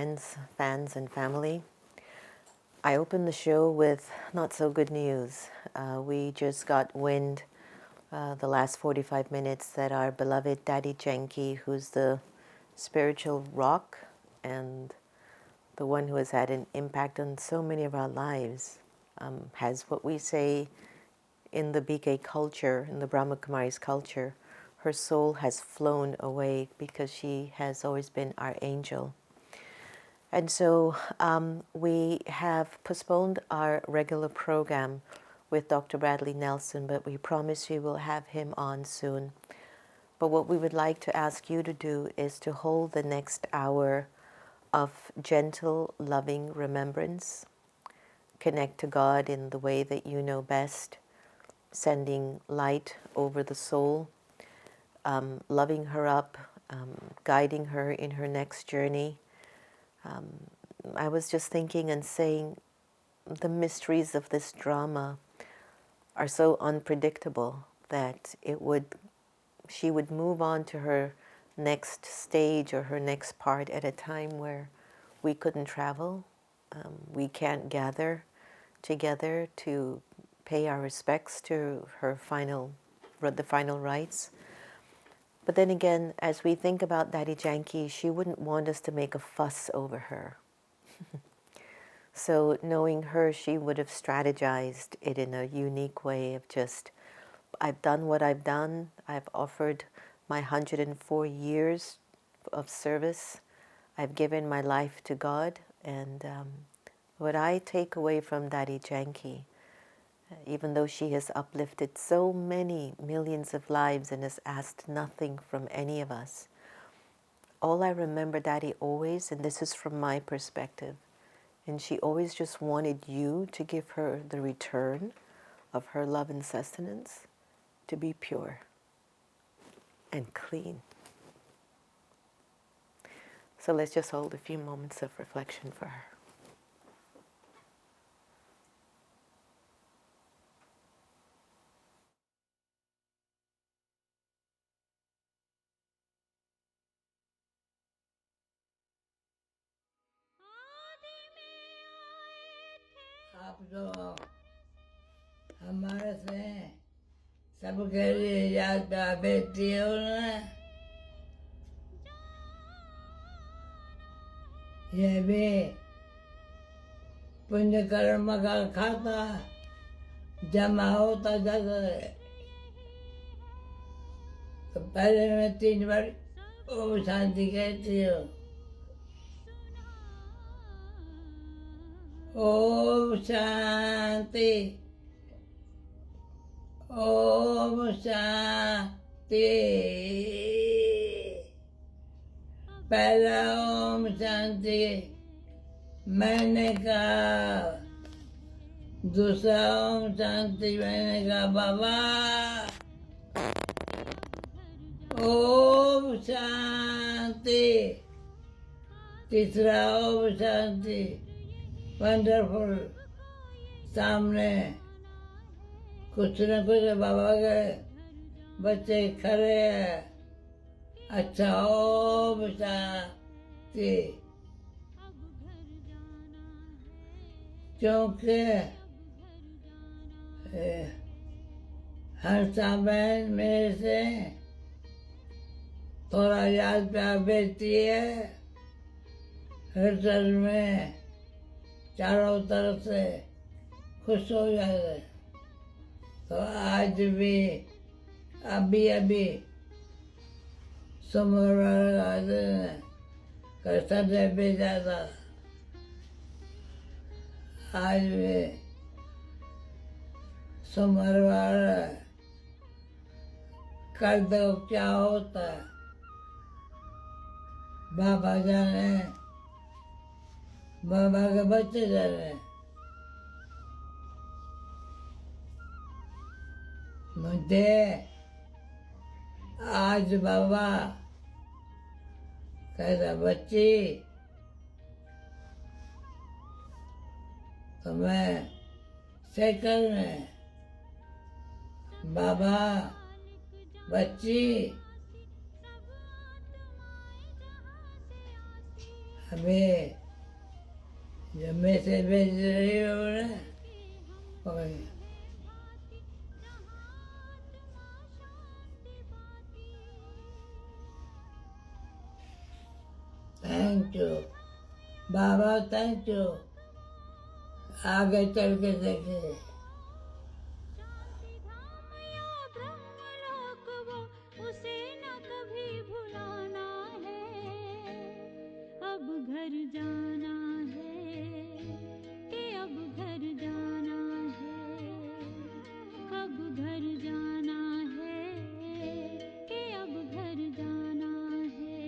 Friends, fans, and family. I opened the show with not so good news. We just got wind the last 45 minutes that our beloved Dadi Janki, who's the spiritual rock and the one who has had an impact on so many of our lives, has what we say in the BK culture, in the Brahma Kumaris culture, her soul has flown away because she has always been our angel. And so we have postponed our regular program with Dr. Bradley Nelson, but we promise we will have him on soon. But what we would like to ask you to do is to hold the next hour of gentle, loving remembrance. Connect to God in the way that you know best, sending light over the soul, loving her up, guiding her in her next journey. I was just thinking and saying the mysteries of this drama are so unpredictable that she would move on to her next stage or her next part at a time where we couldn't travel, we can't gather together to pay our respects to the final rites. But then again, as we think about Dadi Janki, she wouldn't want us to make a fuss over her. So knowing her, she would have strategized it in a unique way of just, I've done what I've done. I've offered my 104 years of service. I've given my life to God. And what I take away from Dadi Janki, even though she has uplifted so many millions of lives and has asked nothing from any of us, all I remember Dadi always, and this is from my perspective, and she always just wanted you to give her the return of her love and sustenance to be pure and clean. So let's just hold a few moments of reflection for her. आप तो हमारे से सबके लिए याद बेटी हो ना, ये भी पुण्य कर्म का खाता जमा होता जाता है। तो पहले मैं 3 बार ओम शांति कहती हूँ। ओम शांति, ओम शांति। पहला ओम शांति मैंने कहा, दूसरा ओम शांति मैंने कहा बाबा। ओम शांति, तीसरा ओम शांति। वंडरफुल, सामने कुछ न कुछ बाबा के बच्चे खड़े हैं। अच्छा, ओम शांति। क्योंकि हर समय मेरे से थोड़ा याद प्यार बेटी है। हृदय में चारों तरफ से खुश हो जाते। तो आज भी अभी समर संडे भेजा था। आज भी सोमवार कर दो क्या होता है, बाबा जाने, बाबा के बच्चे जाने। मुझे आज बाबा कहता बच्ची, तो मैं साइकिल में बाबा बच्ची अभी जो मैसेज भेज रही हो ना और thank you Baba, thank you. आगे चल के देखें। उसे न कभी भुलाना है, अब घर जाना है कि अब घर जाना है, अब घर जाना है कि अब घर जाना है।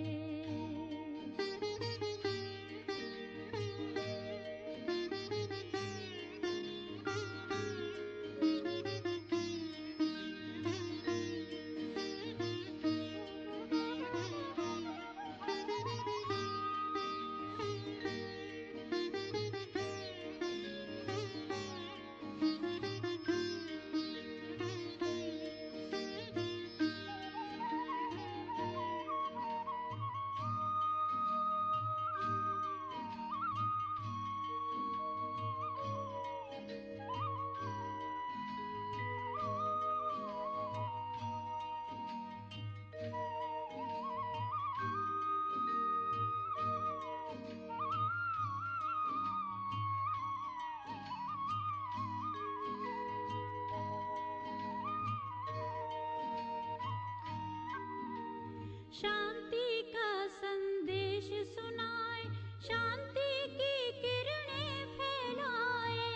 शांति का संदेश सुनाए, शांति की किरणें फैलाए,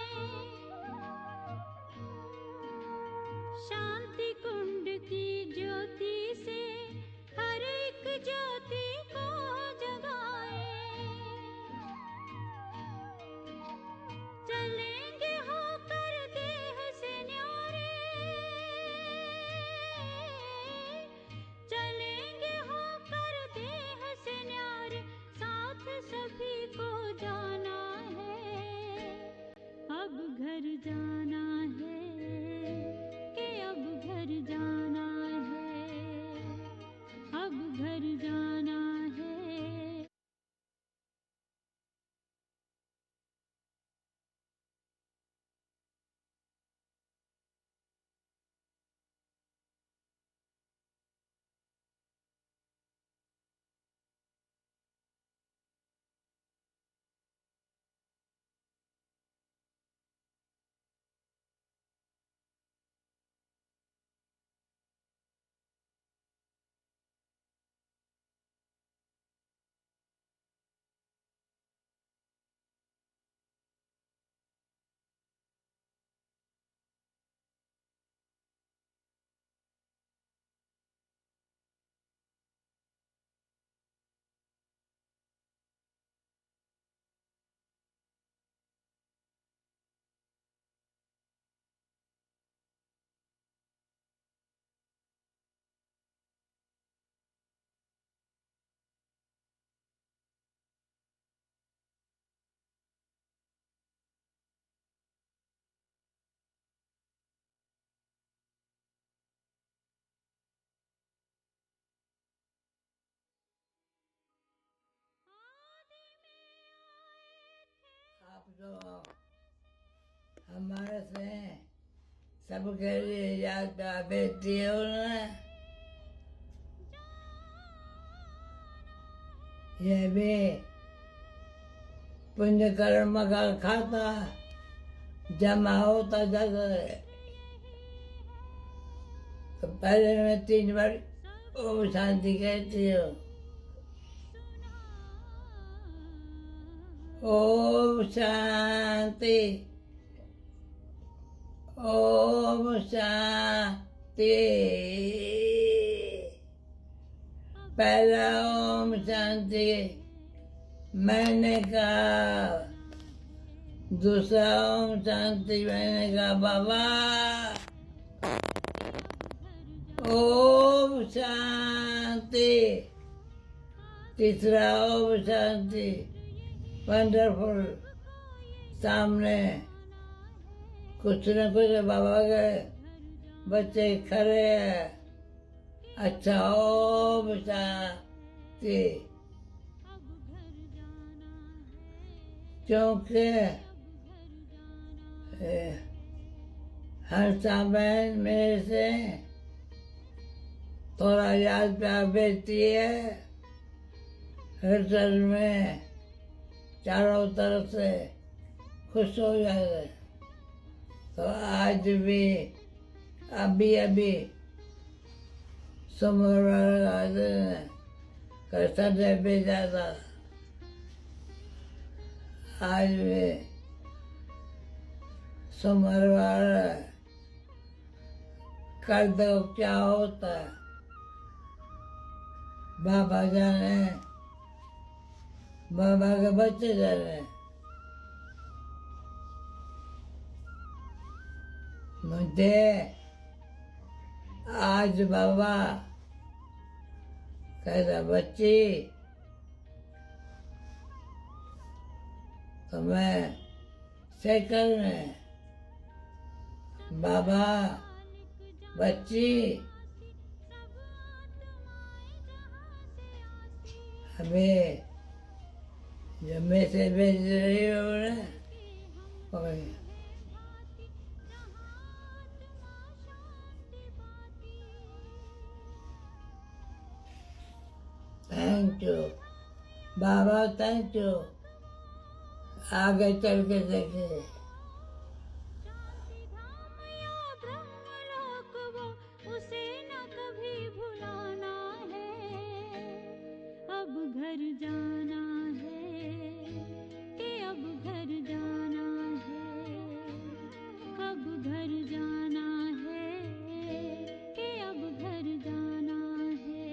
शांति कुंड की ज्योति से हर एक ज्योति को जगाए। चलेंगे होकर देह से न्यारे, चलेंगे होकर देह से न्यारे, साथ सभी को जाना है, अब घर जाना है कि अब घर जाना है, अब घर जाना है। आप जो हमारे से सबके लिए यात्रा भेजती हो ना, ये भी पुण्य कर्म का खाता जमा होता जाता है। तो पहले मैं 3 बार ओम शांति कहती हूँ। ओम शांति, ओम शांति। पहला ओम शांति मैंने कहा, दूसरा ओम शांति मैंने कहा बाबा। ओम शांति, तीसरा ओम शांति। वंडरफुल। सामने कुछ न कुछ बाबा के बच्चे खड़े हैं। अच्छा, ओम शांति। क्योंकि हर समय मेरे से थोड़ा याद प्यार बेचती है। हृदय में चारों तरफ से खुश हो जाते। तो आज भी अभी समर कैसा भेजा था। आज भी समरवार कर दो क्या होता है, बाबा जाने, बाबा के बच्चे जाने। मुझे आज बाबा कहता बच्ची तो मैं साइकिल में, बाबा बच्ची अभी जो मैसेज भेज रही हो ना, thank you Baba, thank you. आगे चल के देखे। धाम या ब्रह्मलोक वो उसे न कभी भुलाना है। अब घर जाना है कि अब घर जाना है। अब घर जाना है कि अब घर जाना है।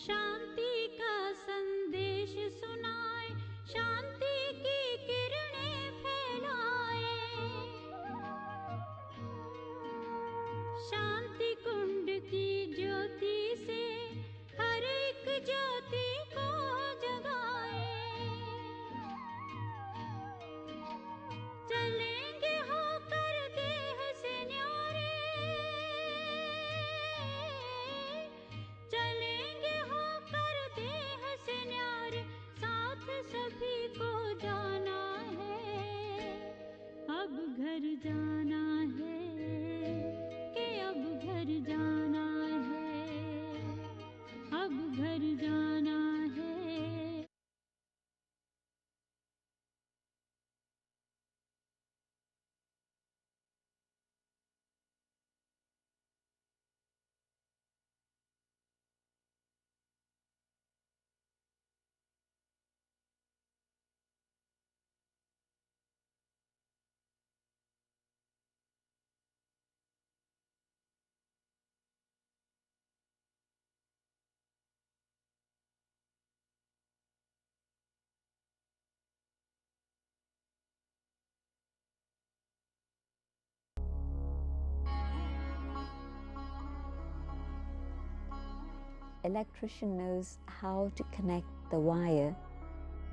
शांति का संदेश सुनाए, शांति की किरणें फैलाए। शांति कुंड की ज्योति से हर एक ज्योति को जगाए। चलेंगे होकर देह से न्यारे, चलेंगे होकर देह से न्यारे, साथ सभी को जाना है। अब घर जाना है कि अब घर जाना है। अब घर जाना है। Electrician knows how to connect the wire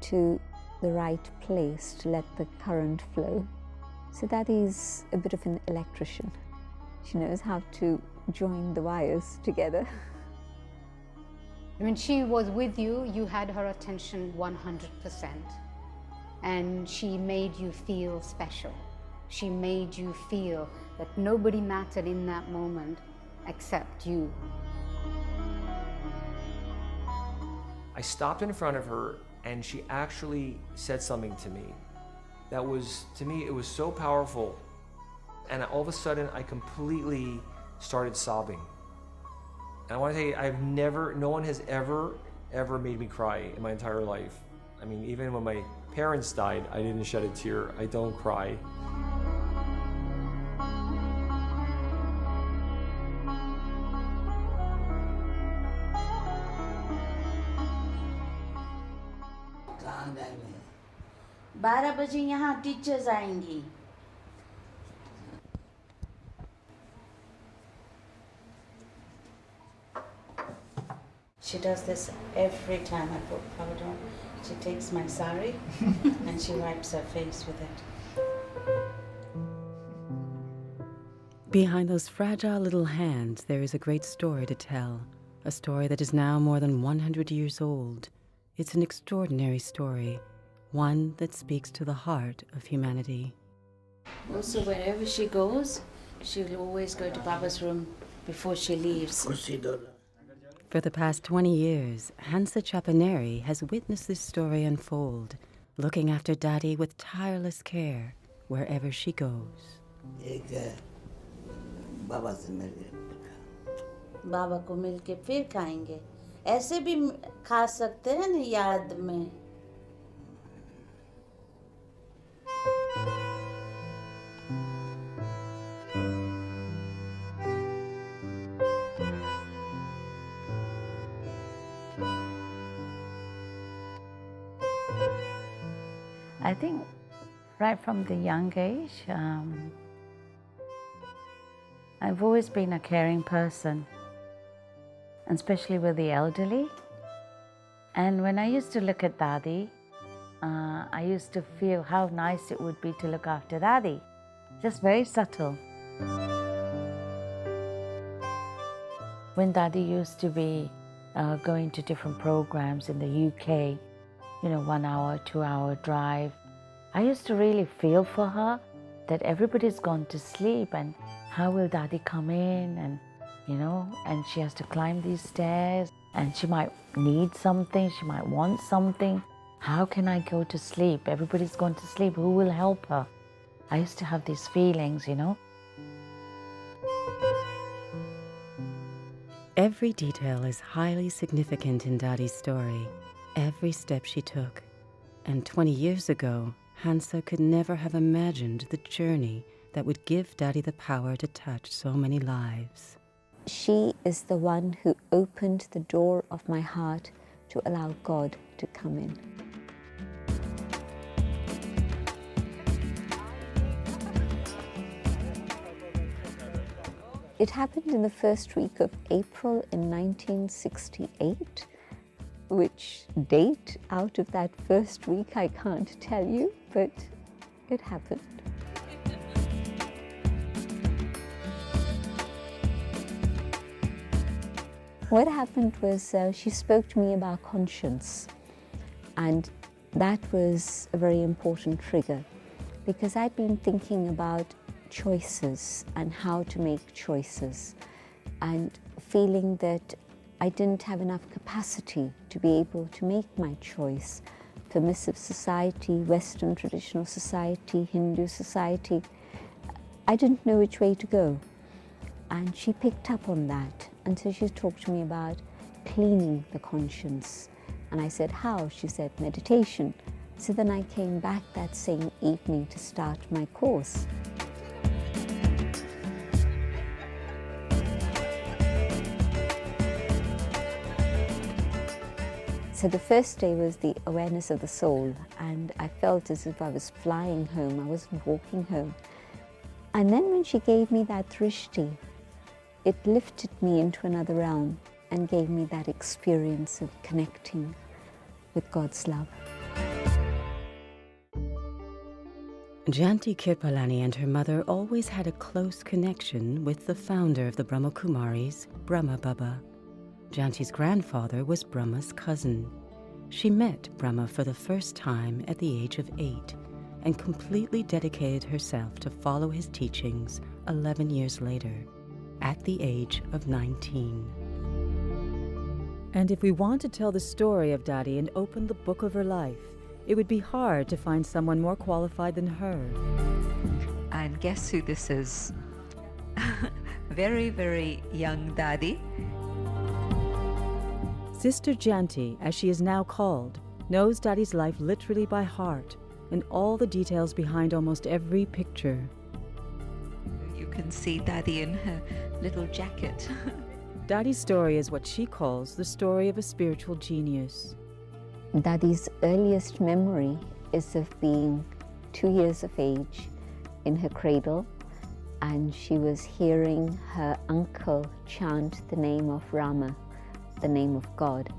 to the right place to let the current flow. So that is a bit of an electrician. She knows how to join the wires together. When she was with you, you had her attention 100%. And she made you feel special. She made you feel that nobody mattered in that moment except you. I stopped in front of her and she actually said something to me that was, to me, it was so powerful. And all of a sudden, I completely started sobbing. And I want to tell you, no one has ever made me cry in my entire life. I mean, even when my parents died, I didn't shed a tear. I don't cry. कहाँ जाएंगे? 12 बजे यहाँ teachers आएंगी. She does this every time I put powder on. She takes my sari and she wipes her face with it. Behind those fragile little hands, there is a great story to tell. A story that is now more than 100 years old. It's an extraordinary story, one that speaks to the heart of humanity. Also, wherever she goes, she'll always go to Baba's room before she leaves. For the past 20 years, Hansa Chapaneri has witnessed this story unfold, looking after Daddy with tireless care wherever she goes. बाबा को मिलके फिर खाएंगे. ऐसे भी खा सकते हैं ना याद में. I think right from the young age, I've always been a caring person, especially with the elderly. And when I used to look at Dadi, I used to feel how nice it would be to look after Dadi. Just very subtle. When Dadi used to be going to different programs in the UK, 1 hour, 2 hour drive, I used to really feel for her that everybody's gone to sleep and how will Dadi come in and and she has to climb these stairs and she might need something, she might want something. How can I go to sleep? Everybody's gone to sleep. Who will help her? I used to have these feelings, Every detail is highly significant in Dadi's story, every step she took. And 20 years ago, Hansa could never have imagined the journey that would give Dadi the power to touch so many lives. She is the one who opened the door of my heart to allow God to come in. It happened in the first week of April in 1968, which date out of that first week I can't tell you, but it happened. What happened was she spoke to me about conscience, and that was a very important trigger because I'd been thinking about choices and how to make choices and feeling that I didn't have enough capacity to be able to make my choice. Permissive society, Western traditional society, Hindu society, I didn't know which way to go. And she picked up on that. And so she talked to me about cleaning the conscience. And I said, how? She said, meditation. So then I came back that same evening to start my course. So the first day was the awareness of the soul, and I felt as if I was flying home. I wasn't walking home. And then when she gave me that drishti, it lifted me into another realm and gave me that experience of connecting with God's love. Janti Kirpalani and her mother always had a close connection with the founder of the Brahma Kumaris, Brahma Baba. Janti's grandfather was Brahma's cousin. She met Brahma for the first time at the age of 8 and completely dedicated herself to follow his teachings 11 years later, at the age of 19. And if we want to tell the story of Dadi and open the book of her life, It would be hard to find someone more qualified than her. And guess who this is? Very, very young Dadi. Sister Janki, as she is now called, knows Dadi's life literally by heart and all the details behind almost every picture. You can see Dadi in her little jacket. Dadi's story is what she calls the story of a spiritual genius. Dadi's earliest memory is of being 2 years of age in her cradle, and she was hearing her uncle chant the name of Brahma, the name of God.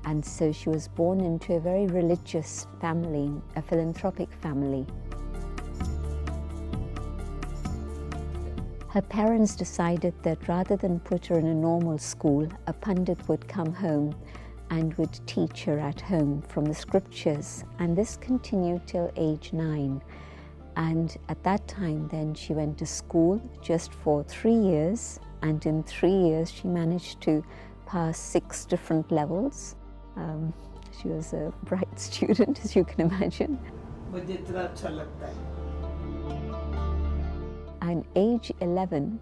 And so she was born into a very religious family, a philanthropic family. Her parents decided that rather than put her in a normal school, a pundit would come home and would teach her at home from the scriptures. And this continued till age 9. And at that time then she went to school just for 3 years, and in 3 years she managed to pass 6 different levels. She was a bright student, as you can imagine. मुझे इतना अच्छा लगता है. And age 11,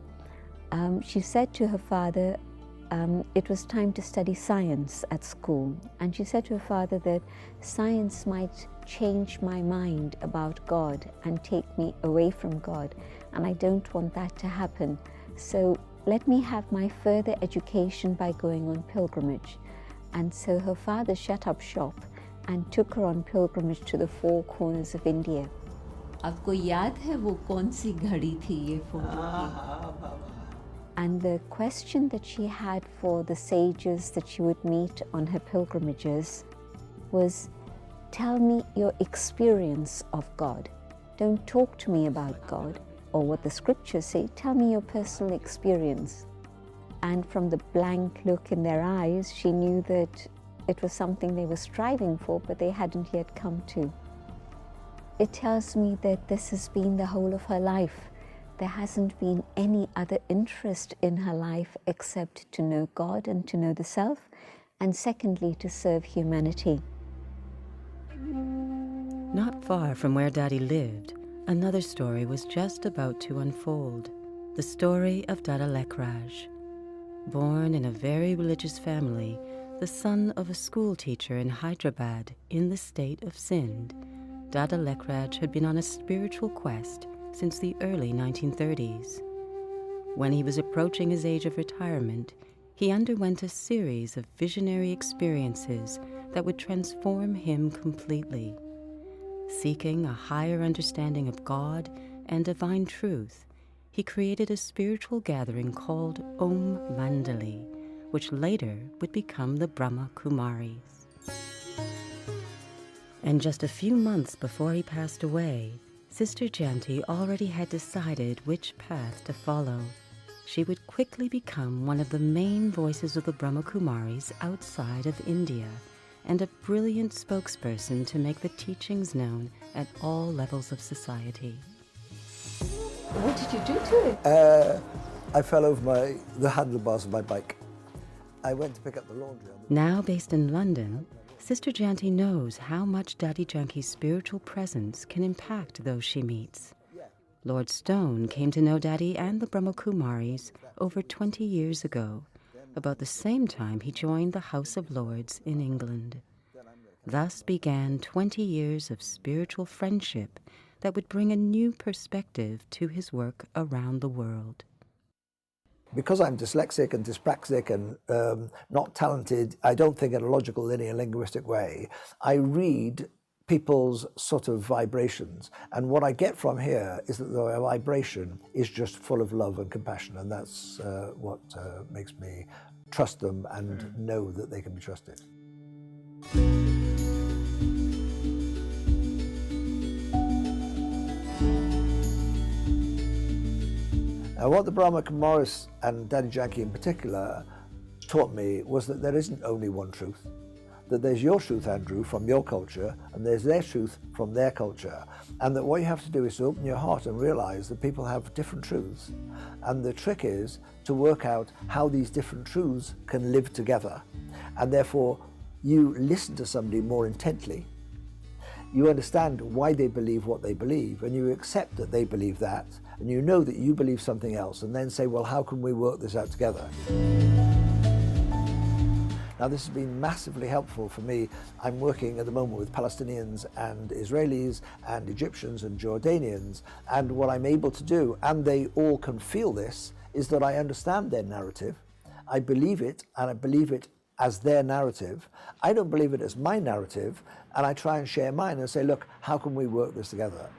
she said to her father, it was time to study science at school. And she said to her father that science might change my mind about God and take me away from God. And I don't want that to happen. So let me have my further education by going on pilgrimage. And so her father shut up shop and took her on pilgrimage to the 4 corners of India. आपको याद है वो कौन सी घड़ी थी ये photo की? And the question that she had for the sages that she would meet on her pilgrimages was, tell me your experience of God. Don't talk to me about God or what the scriptures say. Tell me your personal experience. And from the blank look in their eyes, she knew that it was something they were striving for, but they hadn't yet come to. It tells me that this has been the whole of her life. There hasn't been any other interest in her life except to know God and to know the self, and secondly, to serve humanity. Not far from where Dadi lived, another story was just about to unfold. The story of Dada Lekraj. Born in a very religious family, the son of a school teacher in Hyderabad in the state of Sindh, Dada Lekraj had been on a spiritual quest since the early 1930s. When he was approaching his age of retirement, he underwent a series of visionary experiences that would transform him completely. Seeking a higher understanding of God and divine truth, he created a spiritual gathering called Om Mandali, which later would become the Brahma Kumaris. And just a few months before he passed away, Sister Janki already had decided which path to follow. She would quickly become one of the main voices of the Brahma Kumaris outside of India, and a brilliant spokesperson to make the teachings known at all levels of society. What did you do to it? I fell over the handlebars of my bike. I went to pick up the laundry. Now based in London, Sister Janki knows how much Dadi Janki's spiritual presence can impact those she meets. Lord Stone came to know Dadi and the Brahma Kumaris over 20 years ago, about the same time he joined the House of Lords in England. Thus began 20 years of spiritual friendship that would bring a new perspective to his work around the world. Because I'm dyslexic and dyspraxic and not talented, I don't think in a logical, linear, linguistic way. I read people's sort of vibrations, and what I get from here is that the vibration is just full of love and compassion, and that's what makes me trust them and know that they can be trusted. What the Brahma Kumaris and Dadi Janki in particular taught me was that there isn't only one truth. That there's your truth, Andrew, from your culture, and there's their truth from their culture. And that what you have to do is to open your heart and realize that people have different truths. And the trick is to work out how these different truths can live together. And therefore, you listen to somebody more intently. you understand why they believe what they believe, and you accept that they believe that, and you know that you believe something else, and then say, well, how can we work this out together? Now, this has been massively helpful for me. I'm working at the moment with Palestinians and Israelis and Egyptians and Jordanians, and what I'm able to do, and they all can feel this, is that I understand their narrative. I believe it, and I believe it as their narrative. I don't believe it as my narrative, and I try and share mine and say, look, how can we work this together?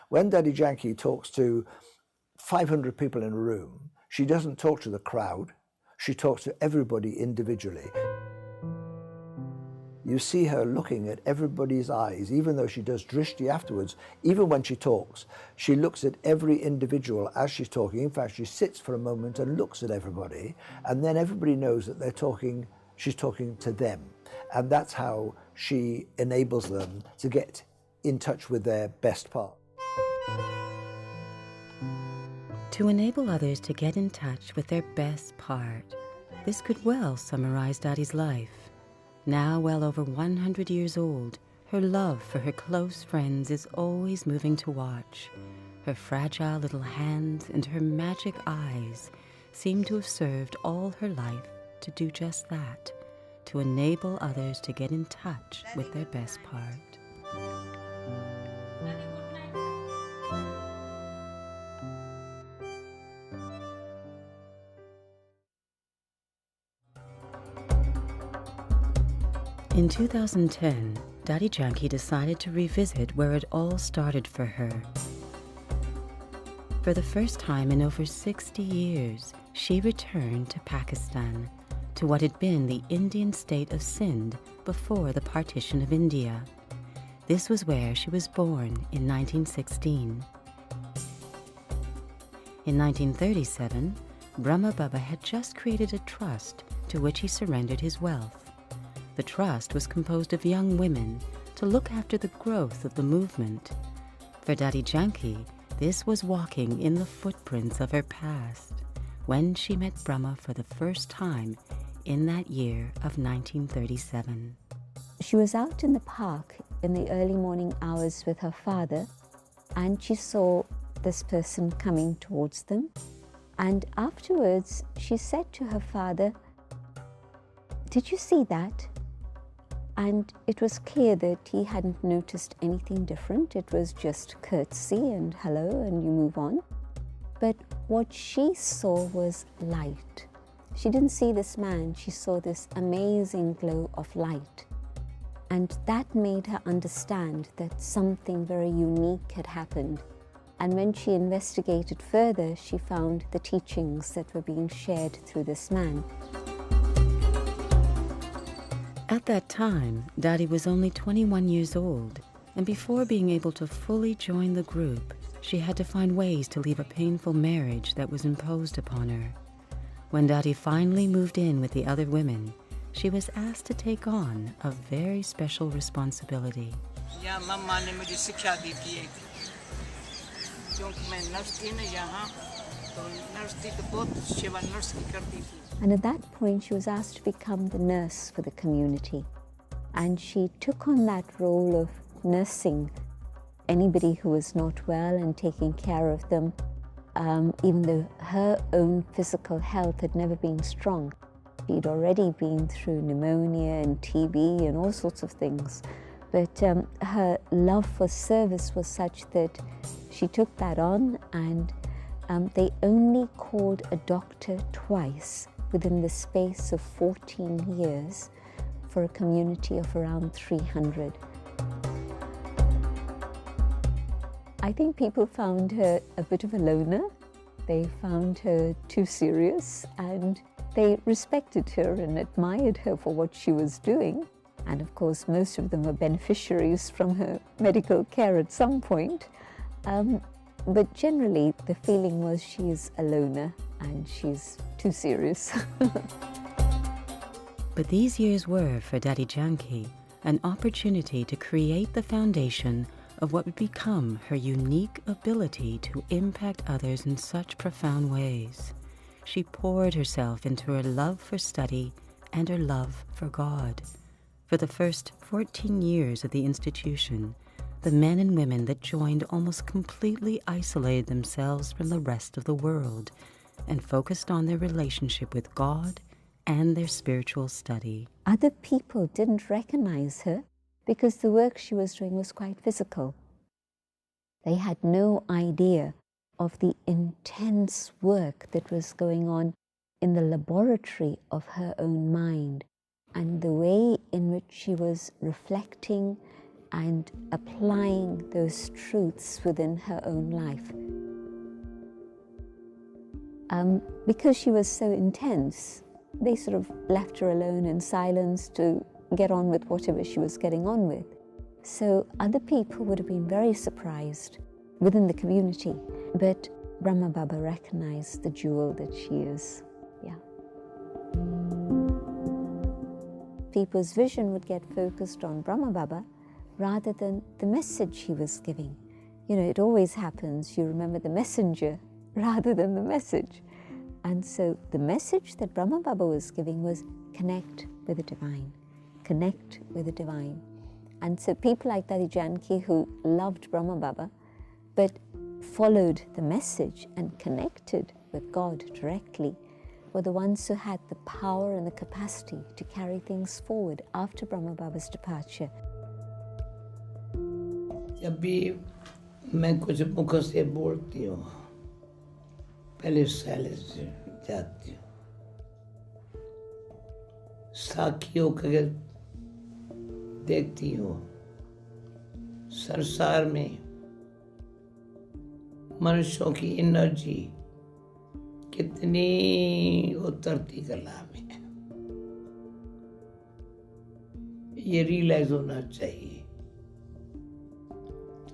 When Dadi Janki talks to 500 people in a room, she doesn't talk to the crowd, she talks to everybody individually. You see her looking at everybody's eyes, even though she does drishti afterwards. Even when she talks, she looks at every individual as she's talking. In fact, she sits for a moment and looks at everybody, and then everybody knows that she's talking to them. And that's how she enables them to get in touch with their best part. To enable others to get in touch with their best part, this could well summarize Dadi's life. Now well over 100 years old, her love for her close friends is always moving to watch. Her fragile little hands and her magic eyes seem to have served all her life to do just that, to enable others to get in touch with their best part. In 2010, Dadi Janki decided to revisit where it all started for her. For the first time in over 60 years, she returned to Pakistan, to what had been the Indian state of Sindh before the partition of India. This was where she was born in 1916. In 1937, Brahma Baba had just created a trust to which he surrendered his wealth. The trust was composed of young women to look after the growth of the movement. For Dadi Janki, this was walking in the footprints of her past, when she met Brahma for the first time in that year of 1937. She was out in the park in the early morning hours with her father, and she saw this person coming towards them. And afterwards, she said to her father, "Did you see that?" And it was clear that he hadn't noticed anything different. It was just curtsy and hello, and you move on. But what she saw was light. She didn't see this man, she saw this amazing glow of light. And that made her understand that something very unique had happened. And when she investigated further, she found the teachings that were being shared through this man. At that time, Dadi was only 21 years old, and before being able to fully join the group, she had to find ways to leave a painful marriage that was imposed upon her. When Dadi finally moved in with the other women, she was asked to take on a very special responsibility. And at that point, she was asked to become the nurse for the community. And she took on that role of nursing anybody who was not well and taking care of them, even though her own physical health had never been strong. She'd already been through pneumonia and TB and all sorts of things. But her love for service was such that she took that on, and they only called a doctor twice within the space of 14 years for a community of around 300. I think people found her a bit of a loner. They found her too serious, and they respected her and admired her for what she was doing. And of course, most of them were beneficiaries from her medical care at some point. But generally, the feeling was she is a loner and she's too serious. But these years were, for Dadi Janki, an opportunity to create the foundation of what would become her unique ability to impact others in such profound ways. She poured herself into her love for study and her love for God. For the first 14 years of the institution, the men and women that joined almost completely isolated themselves from the rest of the world and focused on their relationship with God and their spiritual study. Other people didn't recognize her because the work she was doing was quite physical. They had no idea of the intense work that was going on in the laboratory of her own mind and the way in which she was reflecting and applying those truths within her own life. Because she was so intense, they sort of left her alone in silence to get on with whatever she was getting on with. So other people would have been very surprised within the community, but Brahma Baba recognized the jewel that she is. Yeah. People's vision would get focused on Brahma Baba rather than the message he was giving. You know, it always happens, you remember the messenger rather than the message. And so the message that Brahma Baba was giving was connect with the divine, connect with the divine. And so people like Dadi Janki who loved Brahma Baba but followed the message and connected with God directly were the ones who had the power and the capacity to carry things forward after Brahma Baba's departure. जब भी मैं कुछ मुख से बोलती हूँ, पहले silence से जाती हूँ, साखियों को देखती हूँ, संसार में मनुष्यों की एनर्जी कितनी उतरती कला में, ये रियलाइज होना चाहिए।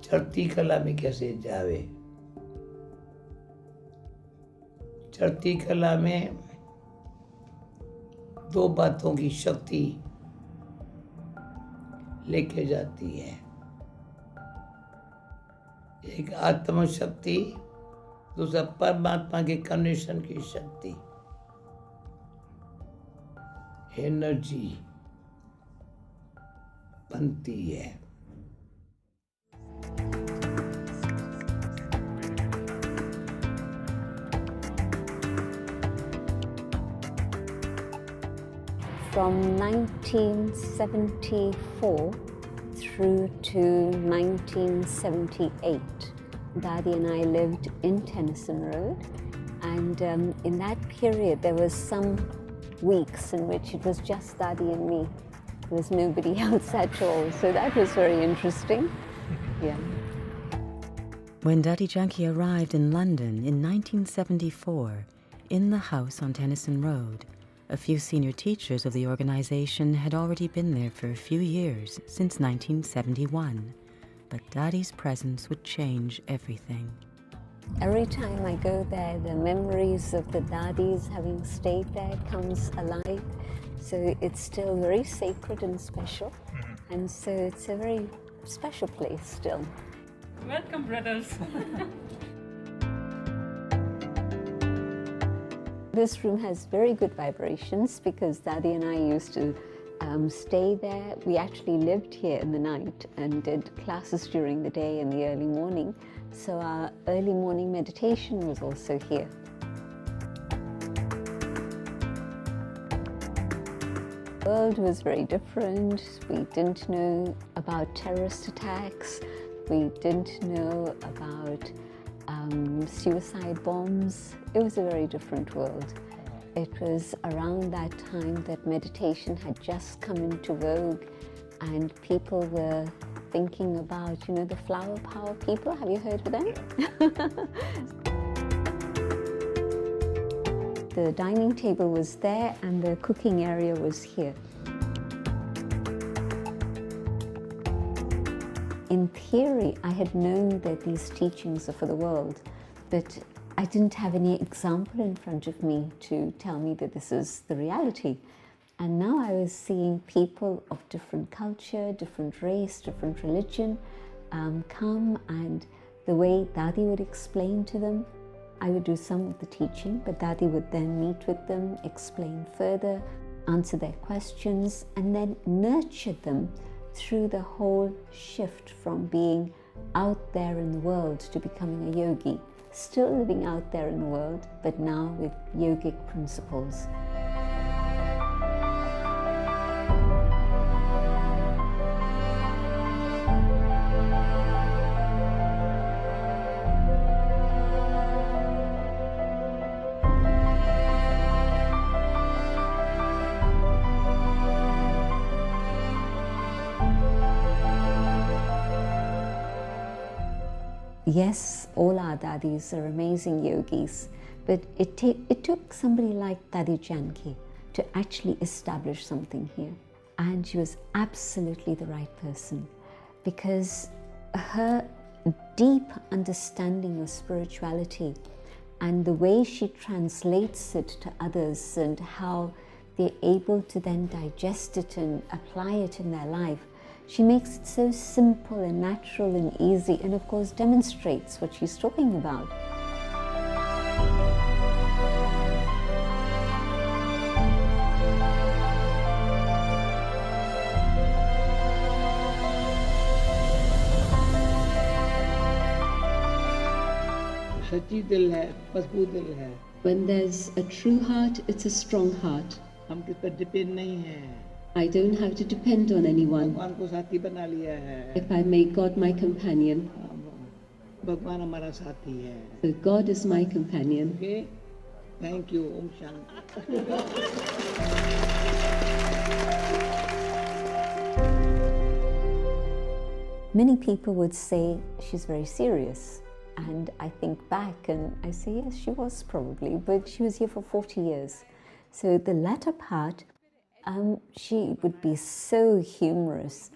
चढ़ती कला में कैसे जावे, चढ़ती कला में दो बातों की शक्ति लेके जाती है, एक आत्म शक्ति, दूसरा परमात्मा के कनेक्शन की शक्ति, एनर्जी बनती है। From 1974 through to 1978, Dadi and I lived in Tennyson Road, and in that period there was some weeks in which it was just Dadi and me. There was nobody else at all, so that was very interesting. Yeah. When Dadi Janki arrived in London in 1974, in the house on Tennyson Road, a few senior teachers of the organization had already been there for a few years, since 1971. But Dadi's presence would change everything. Every time I go there, the memories of the Dadis having stayed there comes alive. So it's still very sacred and special. And so it's a very special place still. Welcome, brothers. This room has very good vibrations because Dadi and I used to stay there. We actually lived here in the night and did classes during the day and the early morning. So our early morning meditation was also here. The world was very different. We didn't know about terrorist attacks. We didn't know about suicide bombs. It was a very different world. It was around that time that meditation had just come into vogue and people were thinking about, you know, the flower power people. Have you heard of them? The dining table was there and the cooking area was here. In theory, I had known that these teachings are for the world, but I didn't have any example in front of me to tell me that this is the reality. And now I was seeing people of different culture, different race, different religion come, and the way Dadi would explain to them. I would do some of the teaching, but Dadi would then meet with them, explain further, answer their questions, and then nurture them through the whole shift from being out there in the world to becoming a yogi, still living out there in the world, but now with yogic principles. Yes, all our dadis are amazing yogis, but it took somebody like Dadi Janki to actually establish something here. And she was absolutely the right person, because her deep understanding of spirituality and the way she translates it to others and how they're able to then digest it and apply it in their life, she makes it so simple and natural and easy, and of course demonstrates what she's talking about. सच्ची दिल है, मजबूत दिल है. When there's a true heart, it's a strong heart. हम किस पर depend नहीं हैं. I don't have to depend on anyone. भगवान को साथी बना लिया है. If I make God my companion, भगवान हमारा साथी है. so God is my companion. Okay? Thank you. Om Shanti. Many people would say she's very serious. And I think back and I say, yes, she was probably, but she was here for 40 years. So the latter part, she would be so humorous.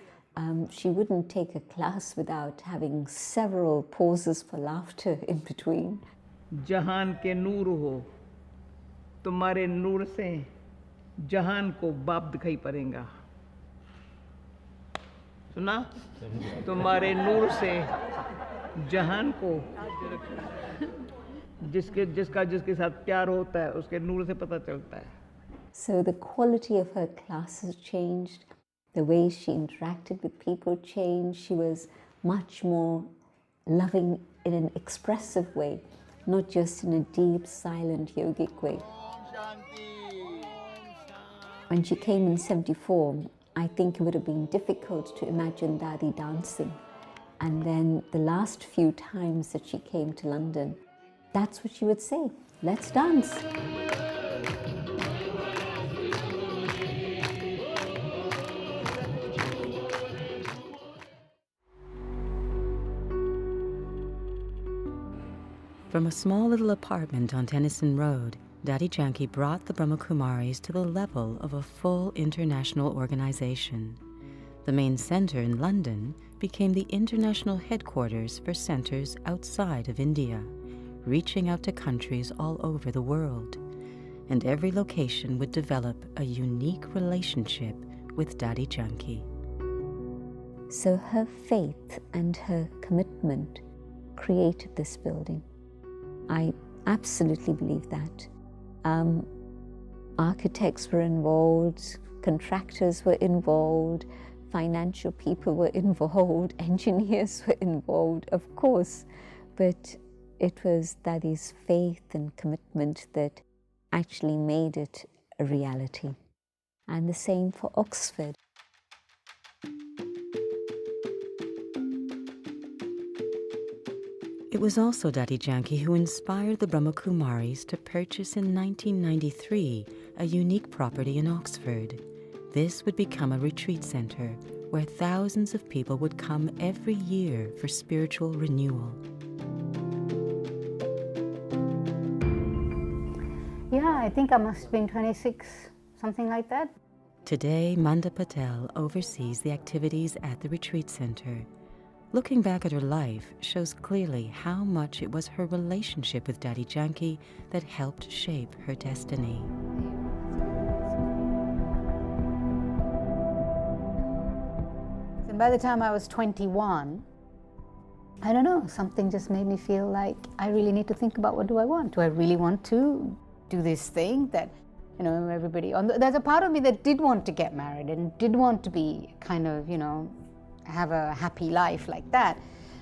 She wouldn't take a class without having several pauses for laughter in between. जहान के नूर हो, तुम्हारे नूर से जहान को बाप दिखाई पड़ेगा. सुना? तुम्हारे नूर से जहान को जिसके साथ प्यार होता है उसके नूर से पता चलता है. So the quality of her classes changed, the way she interacted with people changed. She was much more loving in an expressive way, not just in a deep, silent, yogic way. When she came in 74, I think it would have been difficult to imagine Dadi dancing. And then the last few times that she came to London, that's what she would say, let's dance. From a small little apartment on Tennyson Road, Dadi Janki brought the Brahma Kumaris to the level of a full international organization. The main center in London became the international headquarters for centers outside of India, reaching out to countries all over the world. And every location would develop a unique relationship with Dadi Janki. So her faith and her commitment created this building. I absolutely believe that. Architects were involved, contractors were involved, financial people were involved, engineers were involved, of course, but it was Dadi's faith and commitment that actually made it a reality. And the same for Oxford. It was also Dadi Janki who inspired the Brahma Kumaris to purchase in 1993 a unique property in Oxford. This would become a retreat center where thousands of people would come every year for spiritual renewal. Yeah, I think I must have been 26, something like that. Today, Manda Patel oversees the activities at the retreat center. Looking back at her life shows clearly how much it was her relationship with Dadi Janki that helped shape her destiny. And by the time I was 21, I don't know, something just made me feel like I really need to think about what do I want? Do I really want to do this thing that you know, everybody. There's a part of me that did want to get married and did want to be kind of, you know, have a happy life like that.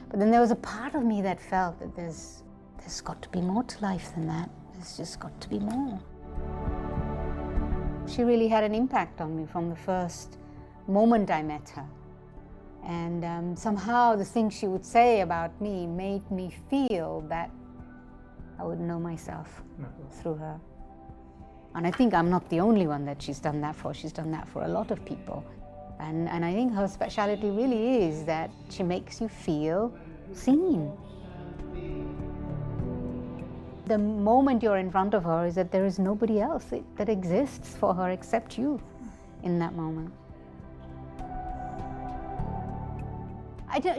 But then there was a part of me that felt that there's got to be more to life than that. There's just got to be more. She really had an impact on me from the first moment I met her. And somehow the things she would say about me made me feel that I would know myself through her. And I think I'm not the only one that she's done that for. She's done that for a lot of people. And I think her speciality really is that she makes you feel seen. The moment you're in front of her is that there is nobody else that exists for her except you in that moment.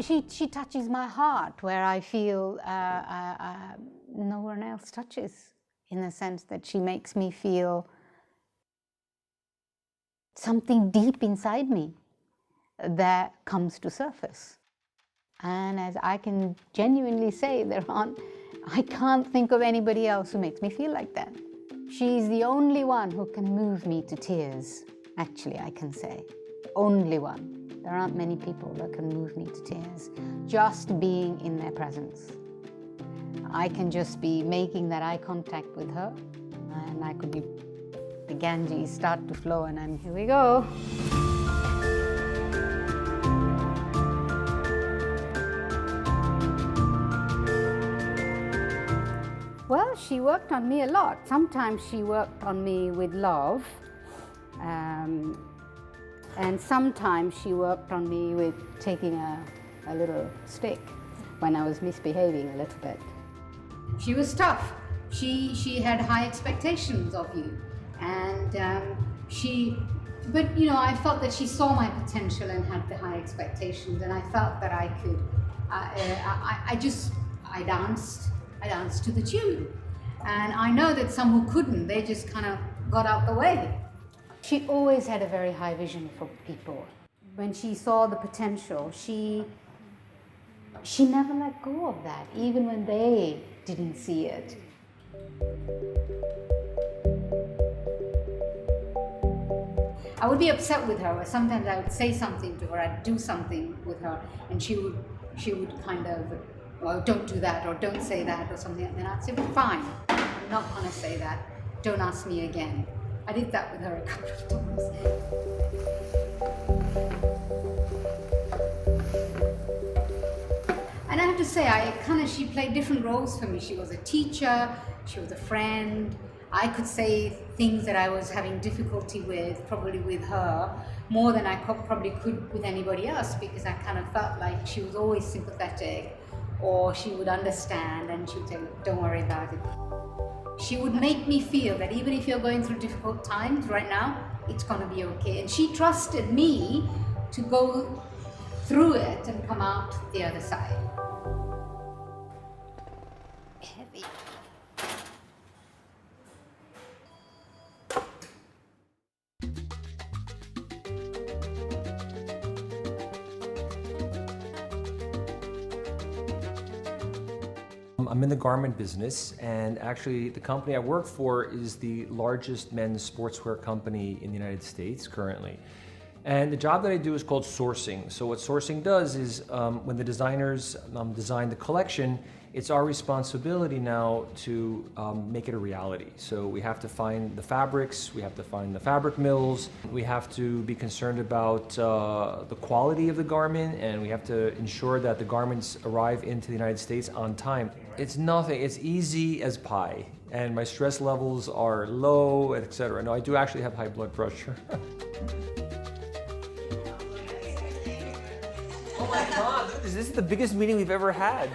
She touches my heart where I feel no one else touches, in the sense that she makes me feel something deep inside me that comes to surface. And as I can genuinely say, I can't think of anybody else who makes me feel like that. She's the only one who can move me to tears, actually, I can say. Only one. There aren't many people that can move me to tears, just being in their presence. I can just be making that eye contact with her, and I could be, the Ganges start to flow, and here we go. Well, she worked on me a lot. Sometimes she worked on me with love, and sometimes she worked on me with taking a little stick when I was misbehaving a little bit. She was tough. She had high expectations of you, and but you know, I felt that she saw my potential and had the high expectations, and I felt that I could. I danced to the tune, and I know that some who couldn't, they just kind of got out the way. She always had a very high vision for people. When she saw the potential, she never let go of that, even when they didn't see it. I would be upset with her. Sometimes I would say something to her, I'd do something with her, and she would kind of, well, don't do that, or don't say that, or something. And then I'd say, well, fine, I'm not going to say that. Don't ask me again. I did that with her a couple of times. And I have to say, she played different roles for me. She was a teacher, she was a friend. I could say things that I was having difficulty with, probably with her, more than I probably could with anybody else, because I kind of felt like she was always sympathetic, or she would understand, and she would say, don't worry about it. She would make me feel that even if you're going through difficult times right now, it's going to be okay. And she trusted me to go through it and come out the other side. Heavy. I'm in the garment business, and actually the company I work for is the largest men's sportswear company in the United States currently. And the job that I do is called sourcing. So what sourcing does is when the designers design the collection, it's our responsibility now to make it a reality. So we have to find the fabrics, we have to find the fabric mills, we have to be concerned about the quality of the garment, and we have to ensure that the garments arrive into the United States on time. It's nothing, it's easy as pie, and my stress levels are low, etc. No, I do actually have high blood pressure. Oh my God, this is the biggest meeting we've ever had.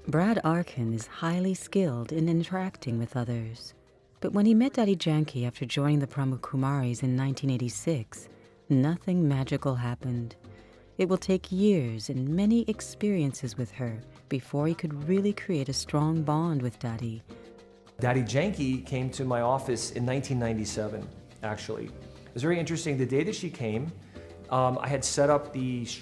Brad Arkin is highly skilled in interacting with others. But when he met Dadi Janki after joining the Brahma Kumaris in 1986, nothing magical happened. It will take years and many experiences with her before he could really create a strong bond with Dadi. Dadi Janki came to my office in 1997, actually. It was very interesting. The day that she came, I had set up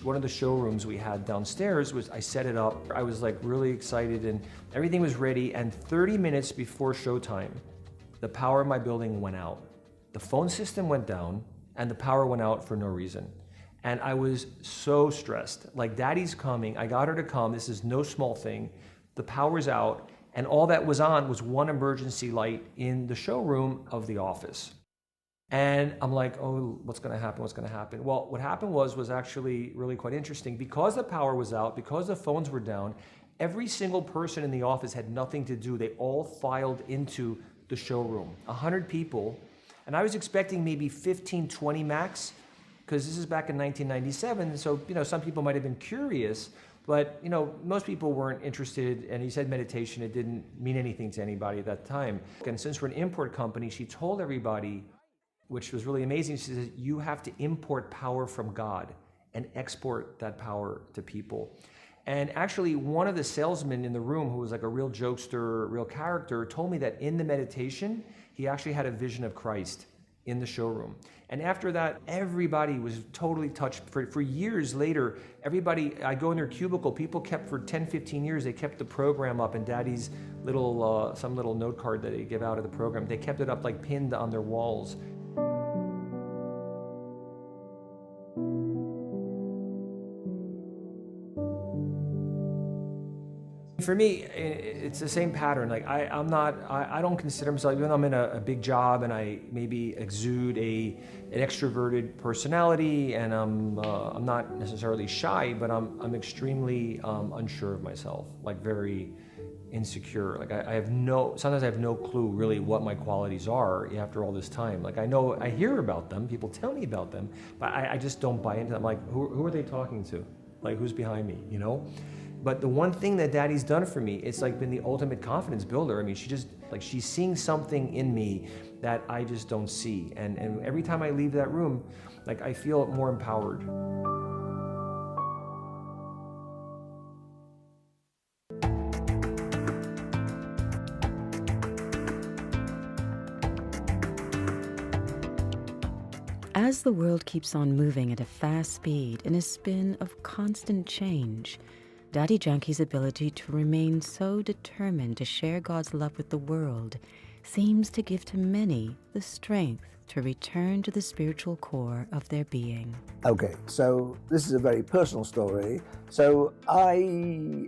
one of the showrooms we had downstairs. I set it up. I was like really excited, and everything was ready. And 30 minutes before showtime, the power of my building went out. the phone system went down and the power went out for no reason. And I was so stressed. Like, Daddy's coming. I got her to come. This is no small thing. The power's out. And all that was on was one emergency light in the showroom of the office. And I'm like, oh, what's going to happen? What's going to happen? Well, what happened was actually really quite interesting. Because the power was out, because the phones were down, every single person in the office had nothing to do. They all filed into the showroom, 100 people. And I was expecting maybe 15, 20 max, because this is back in 1997. So, some people might have been curious, but, most people weren't interested. And he said meditation, it didn't mean anything to anybody at that time. And since we're an import company, she told everybody, which was really amazing, she said, you have to import power from God and export that power to people. And actually, one of the salesmen in the room, who was like a real jokester, real character, told me that in the meditation, he actually had a vision of Christ in the showroom. And after that, everybody was totally touched. For years later, everybody, I go in their cubicle, people kept for 10, 15 years, they kept the program up, and Daddy's little, some little note card that they give out of the program, they kept it up like pinned on their walls. For me, it's the same pattern. Like, I don't consider myself, even though I'm in a big job and I maybe exude an extroverted personality, and I'm not necessarily shy, but I'm extremely unsure of myself, like very insecure. Like, sometimes I have no clue really what my qualities are after all this time. Like, I hear about them, people tell me about them, but I just don't buy into them. Like, who are they talking to? Like, who's behind me, But the one thing that Daddy's done for me, it's like been the ultimate confidence builder. I mean, she's seeing something in me that I just don't see. And every time I leave that room, like, I feel more empowered. As the world keeps on moving at a fast speed in a spin of constant change, Dadi Janki's ability to remain so determined to share God's love with the world seems to give to many the strength to return to the spiritual core of their being. Okay, so this is a very personal story. So I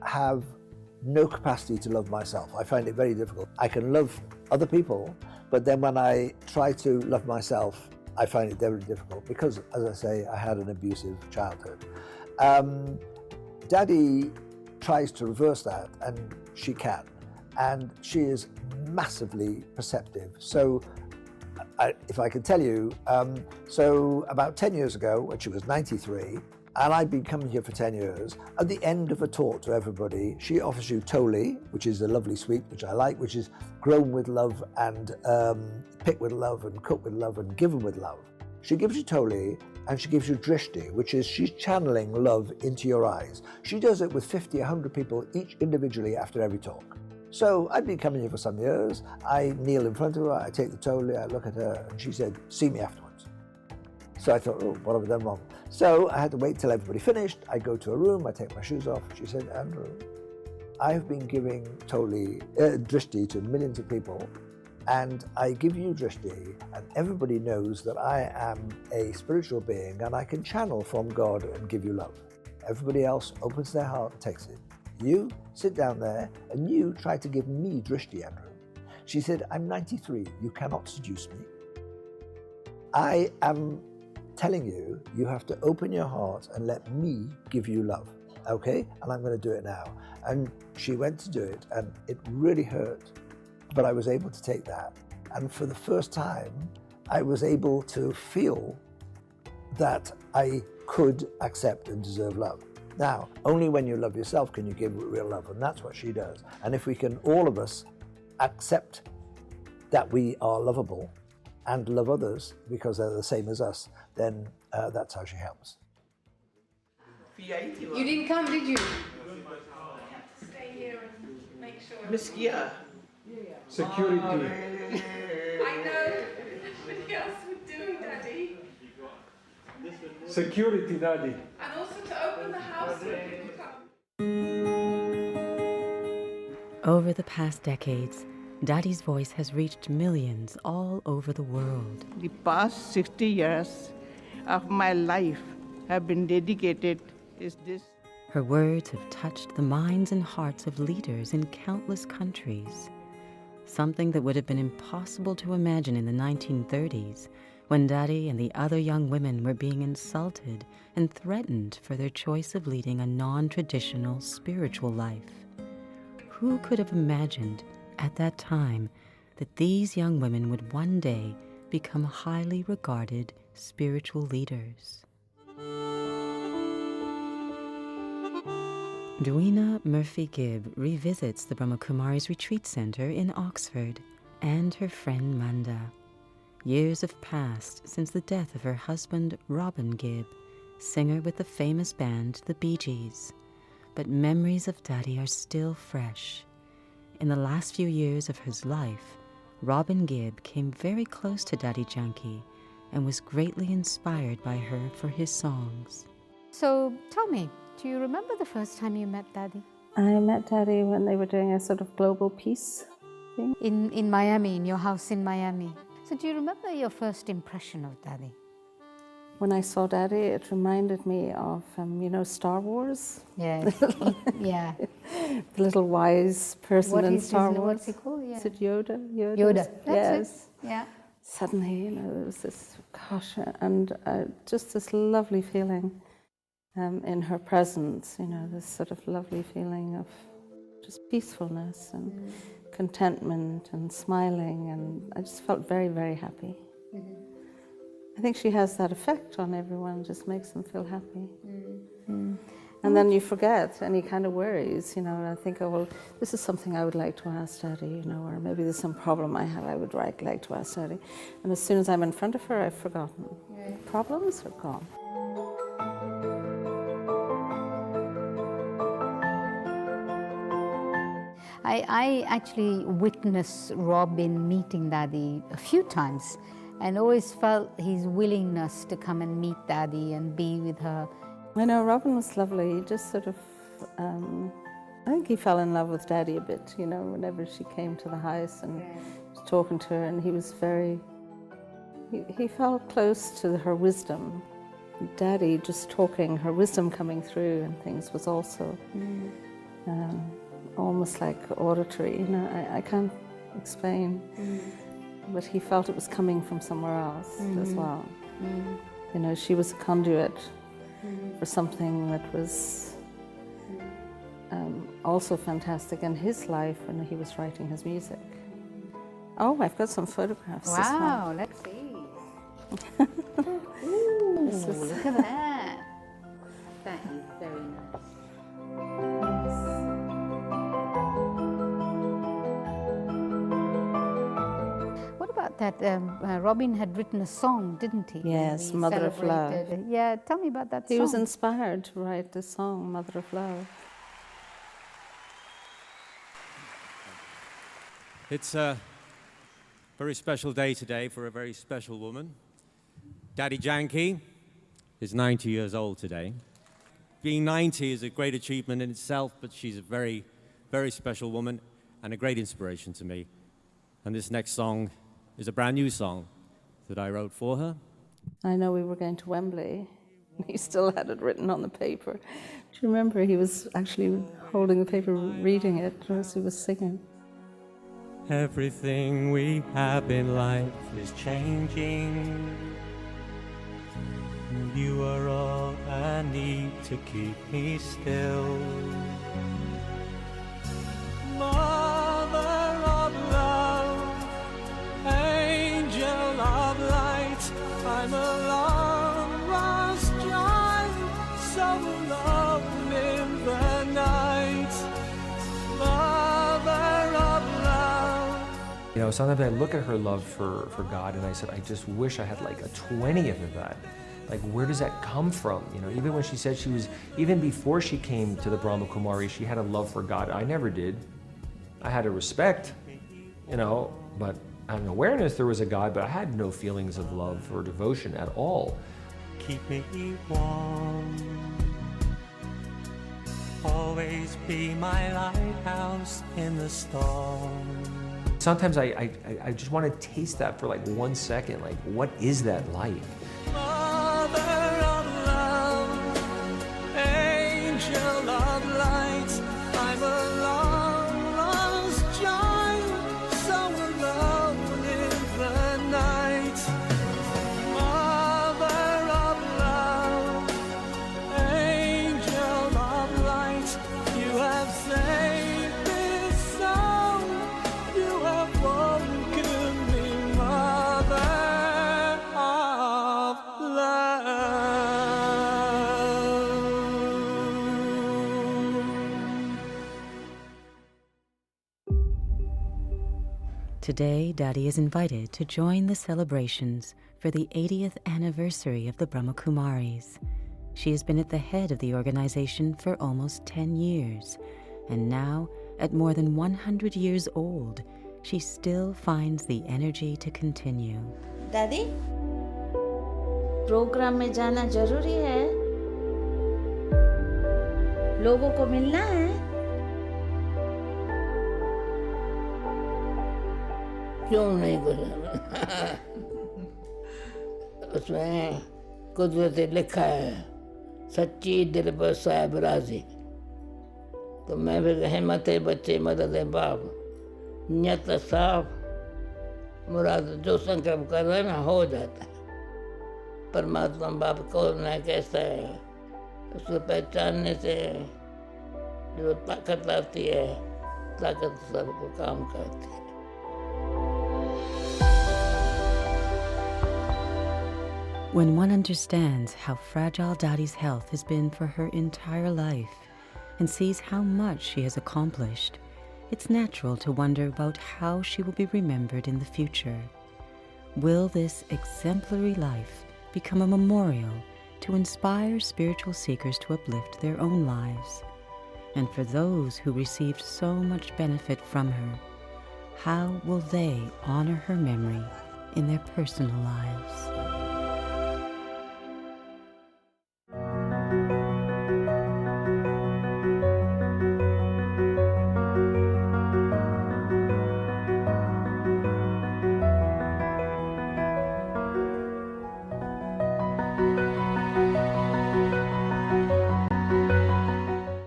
have no capacity to love myself. I find it very difficult. I can love other people, but then when I try to love myself, I find it very difficult because, as I say, I had an abusive childhood. Daddy tries to reverse that, and she can. And she is massively perceptive. So if I can tell you, so about 10 years ago, when she was 93, and I'd been coming here for 10 years, at the end of a talk to everybody, she offers you toli, which is a lovely sweet, which I like, which is grown with love and picked with love and cooked with love and given with love. She gives you toli, and she gives you drishti, which is she's channeling love into your eyes. She does it with 50, 100 people, each individually after every talk. So I'd been coming here for some years. I kneel in front of her, I take the toli, I look at her, and she said, see me afterwards. So I thought, oh, what have I done wrong? So I had to wait till everybody finished. I go to a room, I take my shoes off. She said, Andrew, I've been giving toli, drishti to millions of people, and I give you drishti, and everybody knows that I am a spiritual being and I can channel from God and give you love. Everybody else opens their heart and takes it. You sit down there and you try to give me drishti, Andrew. She said, I'm 93, you cannot seduce me. I am telling you, you have to open your heart and let me give you love, okay? And I'm going to do it now. And she went to do it, and it really hurt. But I was able to take that. And for the first time, I was able to feel that I could accept and deserve love. Now, only when you love yourself can you give real love, and that's what she does. And if we can, all of us, accept that we are lovable and love others because they're the same as us, then that's how she helps. You didn't come, did you? Stay here and make sure. Miss Gia. Security. I know. What else would do, Daddy? Security, Daddy. And also to open the house when people come. Over the past decades, Daddy's voice has reached millions all over the world. The past 60 years of my life have been dedicated is this. Her words have touched the minds and hearts of leaders in countless countries, something that would have been impossible to imagine in the 1930s, when Dadi and the other young women were being insulted and threatened for their choice of leading a non-traditional spiritual life. Who could have imagined at that time that these young women would one day become highly regarded spiritual leaders? Dweena Murphy-Gibb revisits the Brahma Kumaris Retreat Center in Oxford and her friend Manda. Years have passed since the death of her husband Robin Gibb, singer with the famous band the Bee Gees, but memories of Dadi are still fresh. In the last few years of his life, Robin Gibb came very close to Dadi Janki and was greatly inspired by her for his songs. So tell me, do you remember the first time you met Dadi? I met Dadi when they were doing a sort of global peace thing. In Miami, in your house in Miami. So do you remember your first impression of Dadi? When I saw Dadi, it reminded me of, Star Wars. Yeah, yeah. The little wise person in Star Wars. What's he called? Yeah. Is it Yoda? Yoda. That's yes. it. Yeah. Suddenly, there was this, and just this lovely feeling in her presence, this sort of lovely feeling of just peacefulness and contentment and smiling, and I just felt very, very happy. Mm-hmm. I think she has that effect on everyone, just makes them feel happy. Mm. And then you forget any kind of worries, and I think, oh, well, this is something I would like to ask Dadi, or maybe there's some problem I have I would like to ask Dadi. And as soon as I'm in front of her, I've forgotten. Yeah. Problems are gone. I actually witnessed Robin meeting Dadi a few times and always felt his willingness to come and meet Dadi and be with her. I know Robin was lovely. He just sort of, I think he fell in love with Dadi a bit, whenever she came to the house and was talking to her, and he was he felt close to her wisdom. Dadi just talking, her wisdom coming through and things was also almost like auditory, I can't explain. But he felt it was coming from somewhere else as well. She was a conduit for something that was also fantastic in his life when he was writing his music. Oh, I've got some photographs as well. Wow, let's see. Ooh, look at that. That is very nice. What about that? Robin had written a song, didn't he? Yes, Mother of Love. Yeah, tell me about that song. He was inspired to write the song, Mother of Love. It's a very special day today for a very special woman. Dadi Janki is 90 years old today. Being 90 is a great achievement in itself, but she's a very, very special woman and a great inspiration to me. And this next song is a brand new song that I wrote for her. I know we were going to Wembley, and he still had it written on the paper. Do you remember he was actually holding the paper, reading it as he was singing? Everything we have in life is changing. You are all I need to keep me still. Mother of love, angel of light, I'm a long lost child, so alone in the night. Mother of love. Sometimes I look at her love for God and I said, I just wish I had like a 20th of that. Like, where does that come from? Even when she said even before she came to the Brahma Kumaris, she had a love for God. I never did. I had a respect, but I had an awareness there was a God, but I had no feelings of love or devotion at all. Keep me warm, always be my lighthouse in the storm. Sometimes I just want to taste that for like 1 second. Like, what is that like? Mother of love, angel of light, I'm a long lost child, so alone in the night. Mother of love, angel of light, you have saved this soul, you have woken me, mother of love. Today, Dadi is invited to join the celebrations for the 80th anniversary of the Brahma Kumaris. She has been at the head of the organization for almost 10 years, and now, at more than 100 years old, she still finds the energy to continue. दादी, programme में जाना जरूरी है, लोगों को मिलना है। क्यों नहीं गुजारा? उसमें कुदरत लिखा है, सच्ची दिल पर साहिब राजी। तो मैं फिर हिम्मत बच्चे मदद बाप, नियत साफ, मुराद जो संकल्प कर रहे हैं ना हो जाता है। परमात्मा बाप कौन है, कैसा है, उसको पहचानने से जो ताकत आती है, ताकत सबको काम करती है। When one understands how fragile Dadi's health has been for her entire life and sees how much she has accomplished, it's natural to wonder about how she will be remembered in the future. Will this exemplary life become a memorial to inspire spiritual seekers to uplift their own lives? And for those who received so much benefit from her, how will they honor her memory in their personal lives?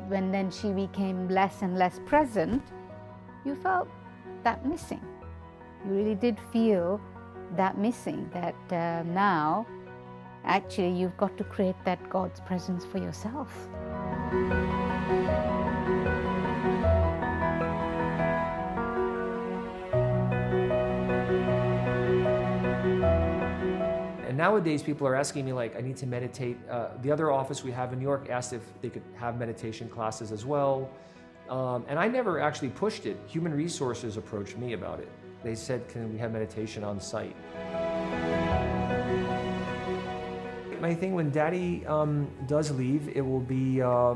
When then she became less and less present, you felt that missing. You really did feel that missing, that now actually you've got to create that God's presence for yourself. And nowadays, people are asking me, like, I need to meditate. The other office we have in New York asked if they could have meditation classes as well. And I never actually pushed it. Human Resources approached me about it. They said, can we have meditation on site? My thing, when Daddy does leave, it will be a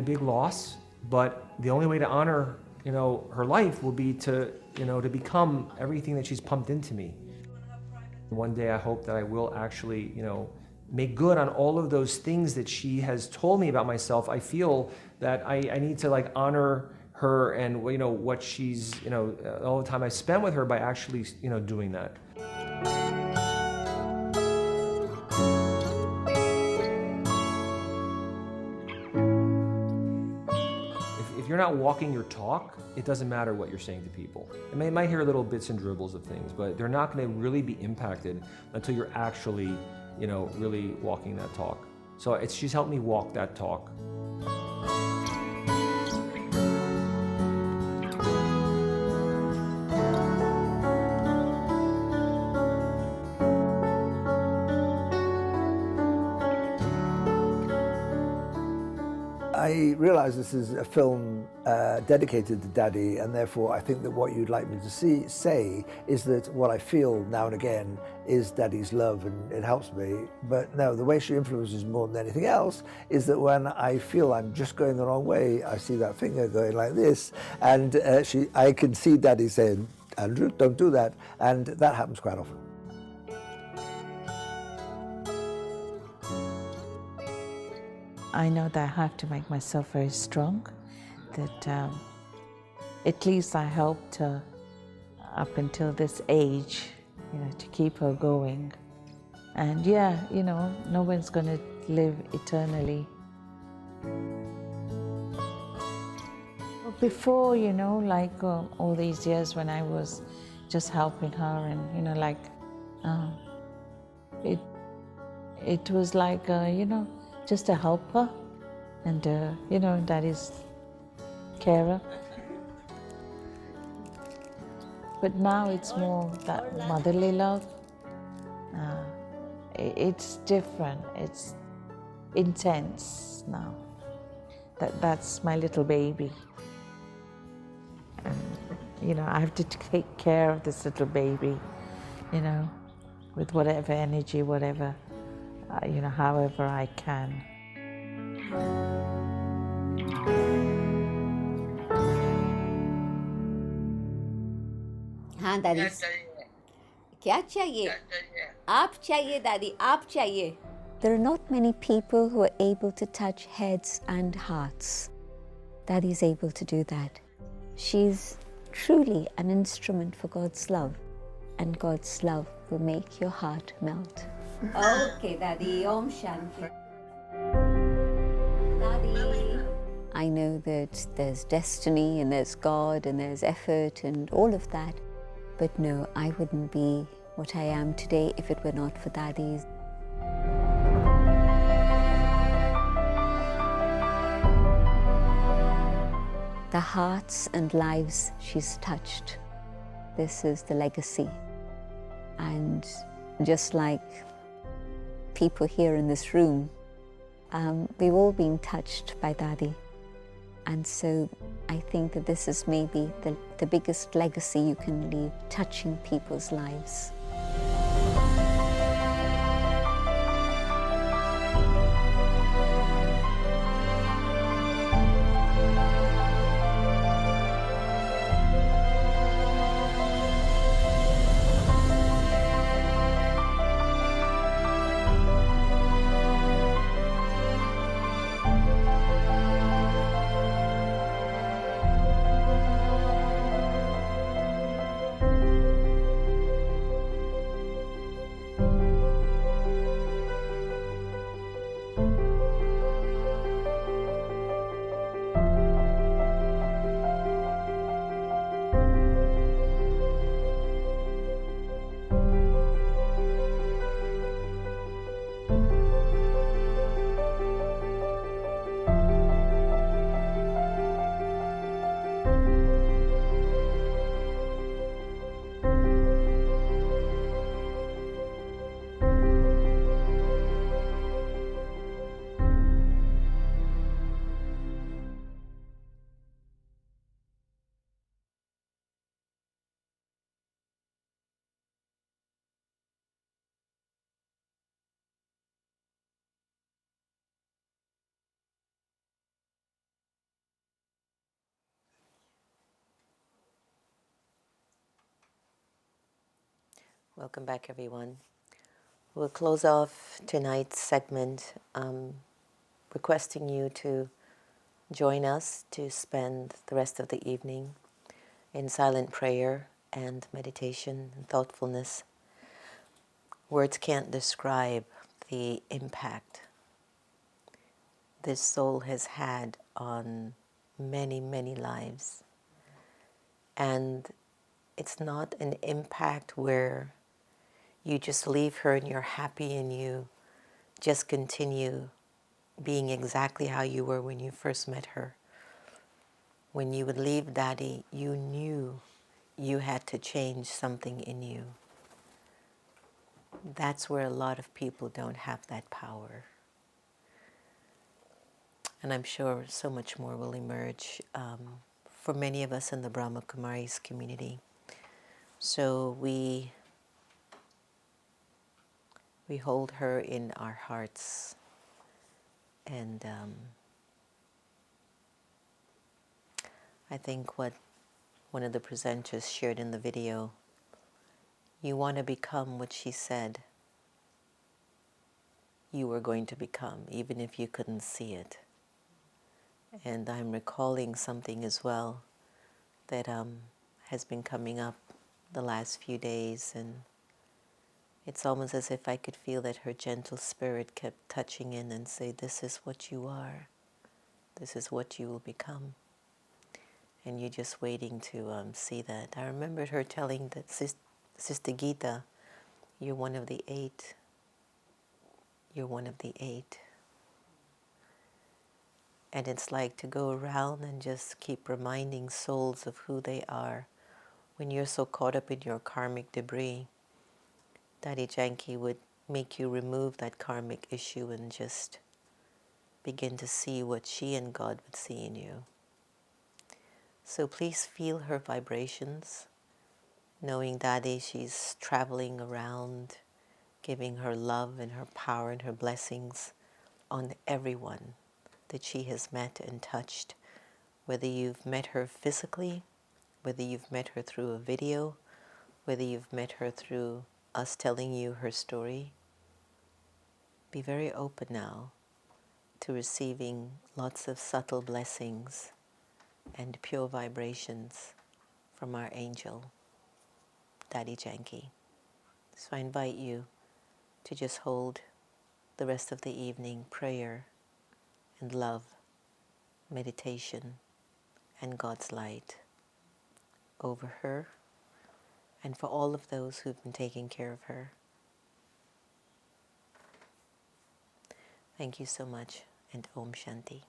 big loss. But the only way to honor, her life will be to, to become everything that she's pumped into me. One day I hope that I will actually, make good on all of those things that she has told me about myself. I feel that I need to honor her and what she's, all the time I spend with her by actually, doing that. If you're not walking your talk, it doesn't matter what you're saying to people. You might hear little bits and dribbles of things, but they're not going to really be impacted until you're actually, really walking that talk. So she's helped me walk that talk. I realise this is a film dedicated to Daddy, and therefore I think that what you'd like me to say is that what I feel now and again is Daddy's love, and it helps me. But no, the way she influences more than anything else is that when I feel I'm just going the wrong way, I see that finger going like this, and I can see Daddy saying, "Andrew, don't do that," and that happens quite often. I know that I have to make myself very strong, that at least I helped her up until this age, to keep her going. And yeah, no one's going to live eternally. Before, all these years when I was just helping her and, it was like, just a helper and, Daddy's carer. But now it's more that motherly love. It's different. It's intense now. That's my little baby. And, I have to take care of this little baby, with whatever energy, whatever, however I can. हाँ दादी क्या चाहिए आप चाहिए दादी आप चाहिए There are not many people who are able to touch heads and hearts. Daddy is able to do that. She's truly an instrument for God's love, and God's love will make your heart melt. Okay दादी ओम शांति दादी I know that there's destiny and there's God and there's effort and all of that, but no, I wouldn't be what I am today if it were not for Daddy's. The hearts and lives she's touched. This is the legacy. And just like people here in this room, we've all been touched by Dadi. And so I think that this is maybe the biggest legacy you can leave, touching people's lives. Welcome back, everyone. We'll close off tonight's segment requesting you to join us to spend the rest of the evening in silent prayer and meditation and thoughtfulness. Words can't describe the impact this soul has had on many, many lives. And it's not an impact where you just leave her and you're happy and you just continue being exactly how you were when you first met her. When you would leave Daddy, you knew you had to change something in you. That's where a lot of people don't have that power. And I'm sure so much more will emerge for many of us in the Brahma Kumaris community. So we hold her in our hearts, and I think what one of the presenters shared in the video, you want to become what she said you were going to become, even if you couldn't see it. And I'm recalling something as well that has been coming up the last few days, and it's almost as if I could feel that her gentle spirit kept touching in and say, "This is what you are. This is what you will become." And you're just waiting to see that. I remembered her telling that Sister Gita, "You're one of the 8. You're one of the 8." And it's like to go around and just keep reminding souls of who they are. When you're so caught up in your karmic debris, Dadi Janki would make you remove that karmic issue and just begin to see what she and God would see in you. So please feel her vibrations, knowing Dadi, she's traveling around, giving her love and her power and her blessings on everyone that she has met and touched, whether you've met her physically, whether you've met her through a video, whether you've met her through us telling you her story. Be very open now to receiving lots of subtle blessings and pure vibrations from our angel, Dadi Janki. So I invite you to just hold the rest of the evening prayer and love, meditation, and God's light over her and for all of those who've been taking care of her. Thank you so much, and Om Shanti.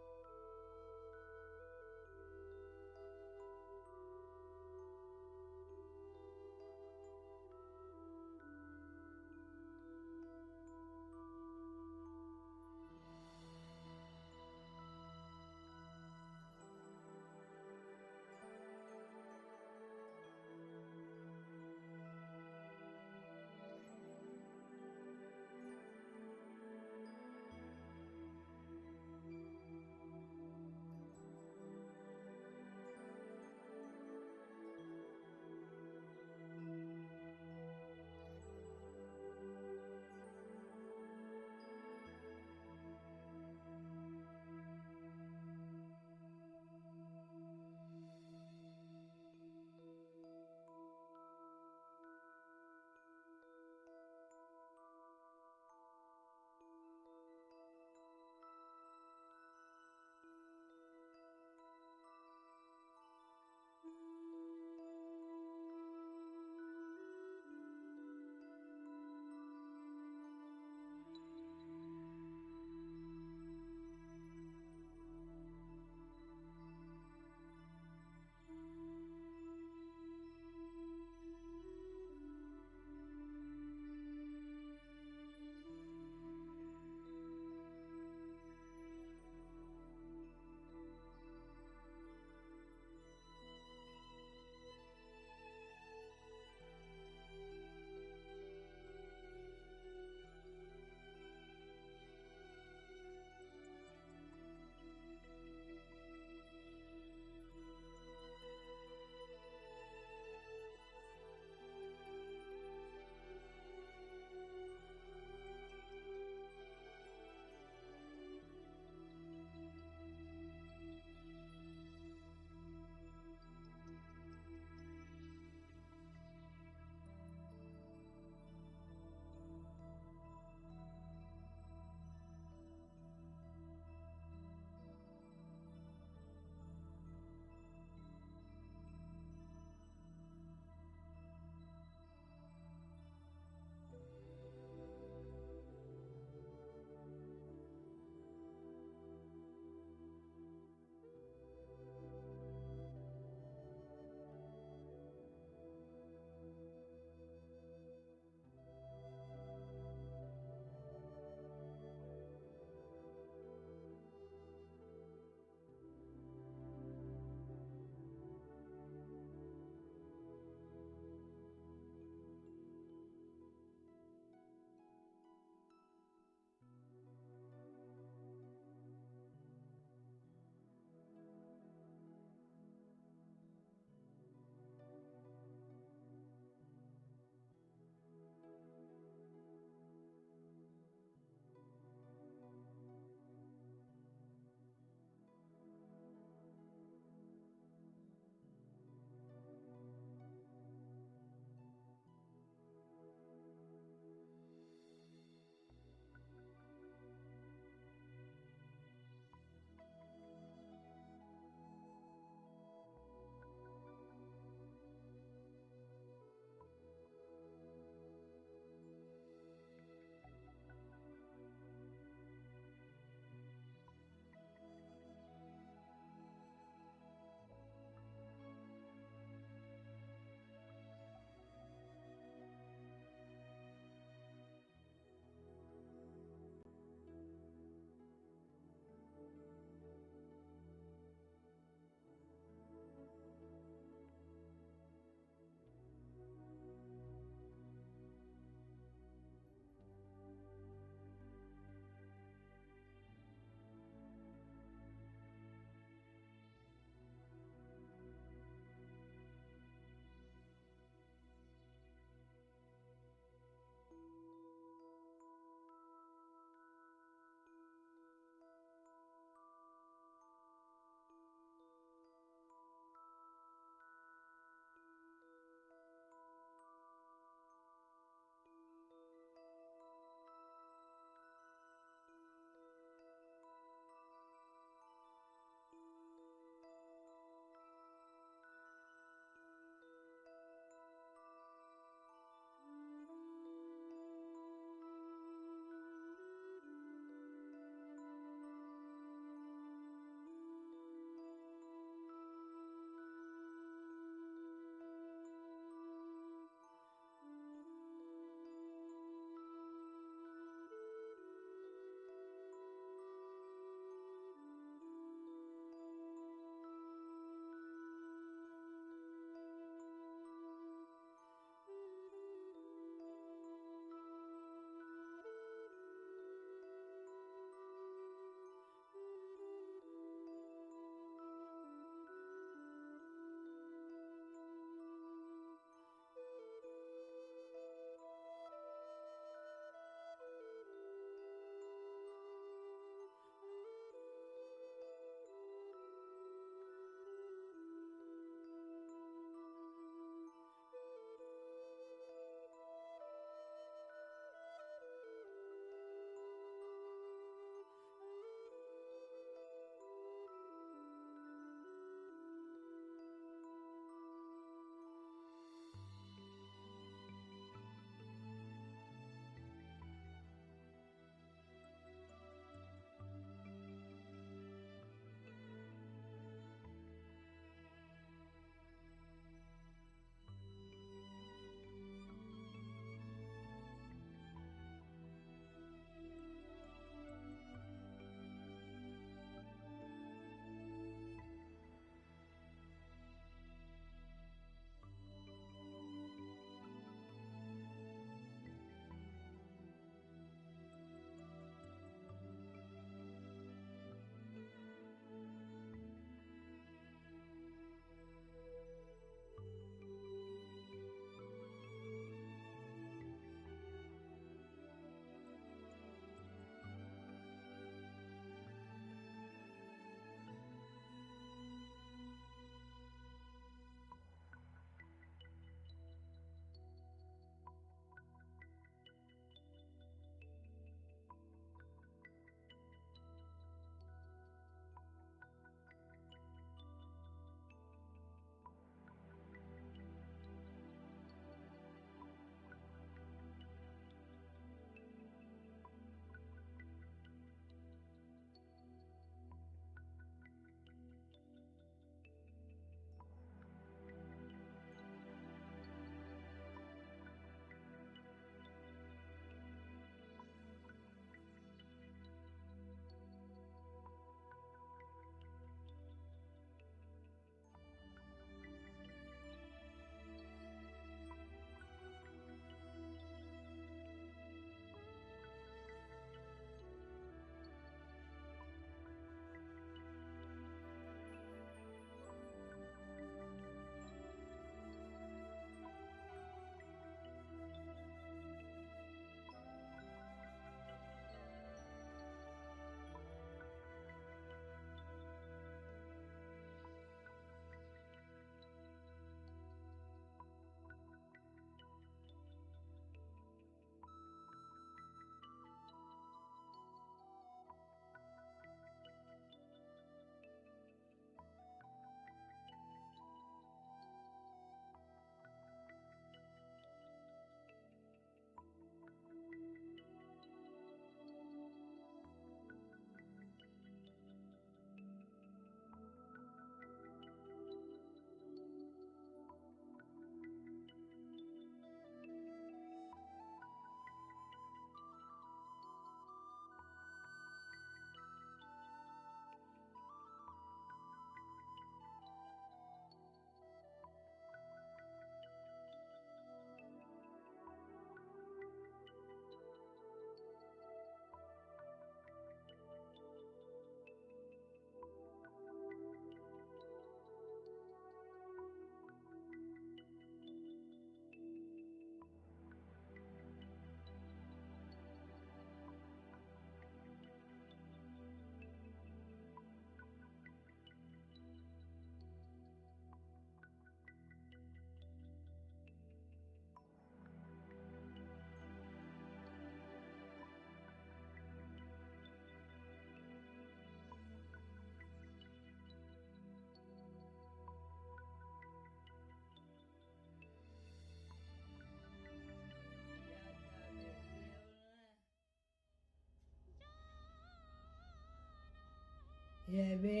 ये भी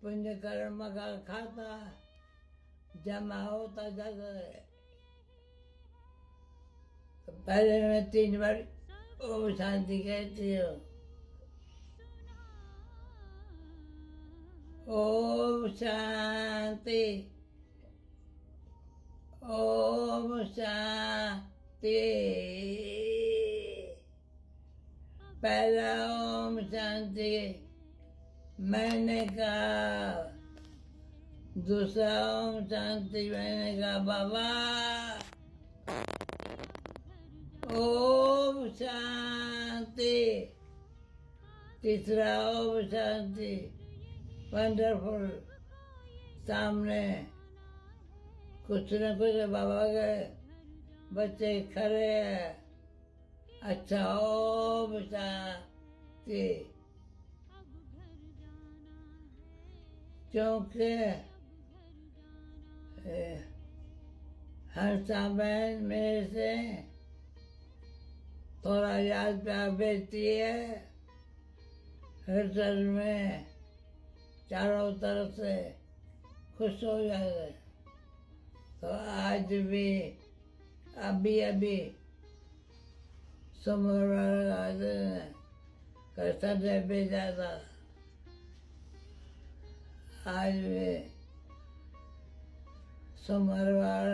पुण्य कर्म का खाता जमा होता जाता है। तो पहले मैं 3 बार ओम शांति कहती हूँ। ओम शांति, ओम शांति। पहला ओम शांति मैंने कहा, दूसरा ओम शांति मैंने कहा बाबा। ओम शांति, तीसरा ओम शांति। वंडरफुल। सामने कुछ न कुछ बाबा के बच्चे खड़े हैं। अच्छा, ओम शांति। क्योंकि हंसा बहन मेरे से थोड़ा याद प्यार बेचती है। हृदय में चारों तरफ से खुश हो जाते। तो आज भी अभी अभी सोमवार संडे भेजा था। आज भी सोमवार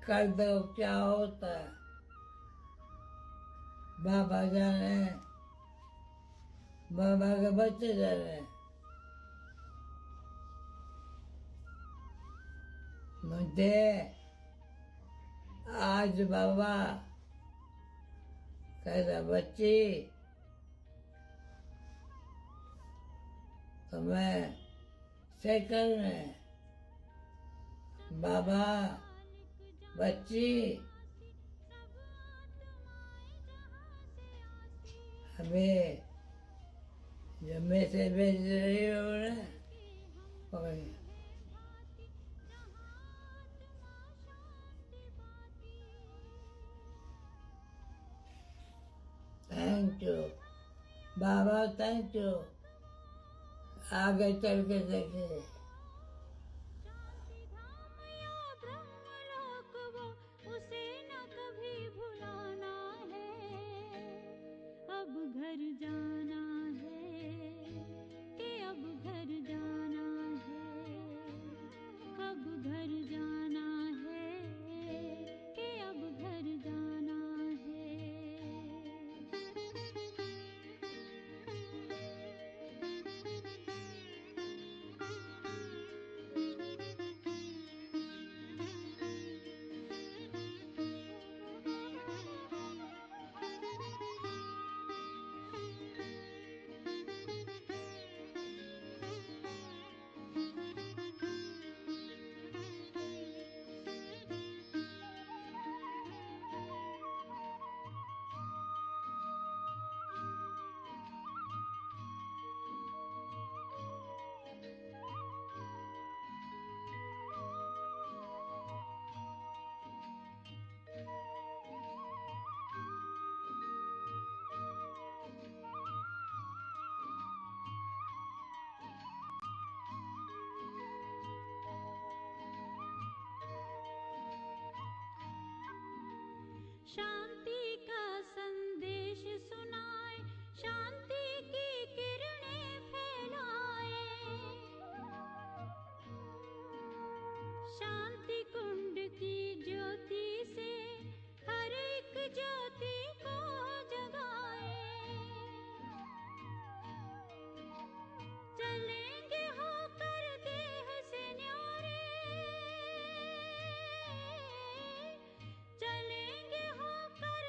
कर दो क्या होता है, बाबा जाने, बाबा के बच्चे जाने। मुझे आज बाबा कहता बच्ची, तो मैं साइकिल में बाबा बच्ची हमें जो मैसेज भेज रही हो ना, thank you Baba, thank you. आगे चल के देखे। उसे न कभी भुलाना है। अब घर जाना है कि अब घर जाना है। अब घर जाना है कि अब घर जाना है। शांति का संदेश सुनाए, शांति की किरणें फैलाए। शांति कुंड की ज्योति से हर एक ज्योति को जगाए। चलेंगे होकर देह से न्यारे, चलेंगे होकर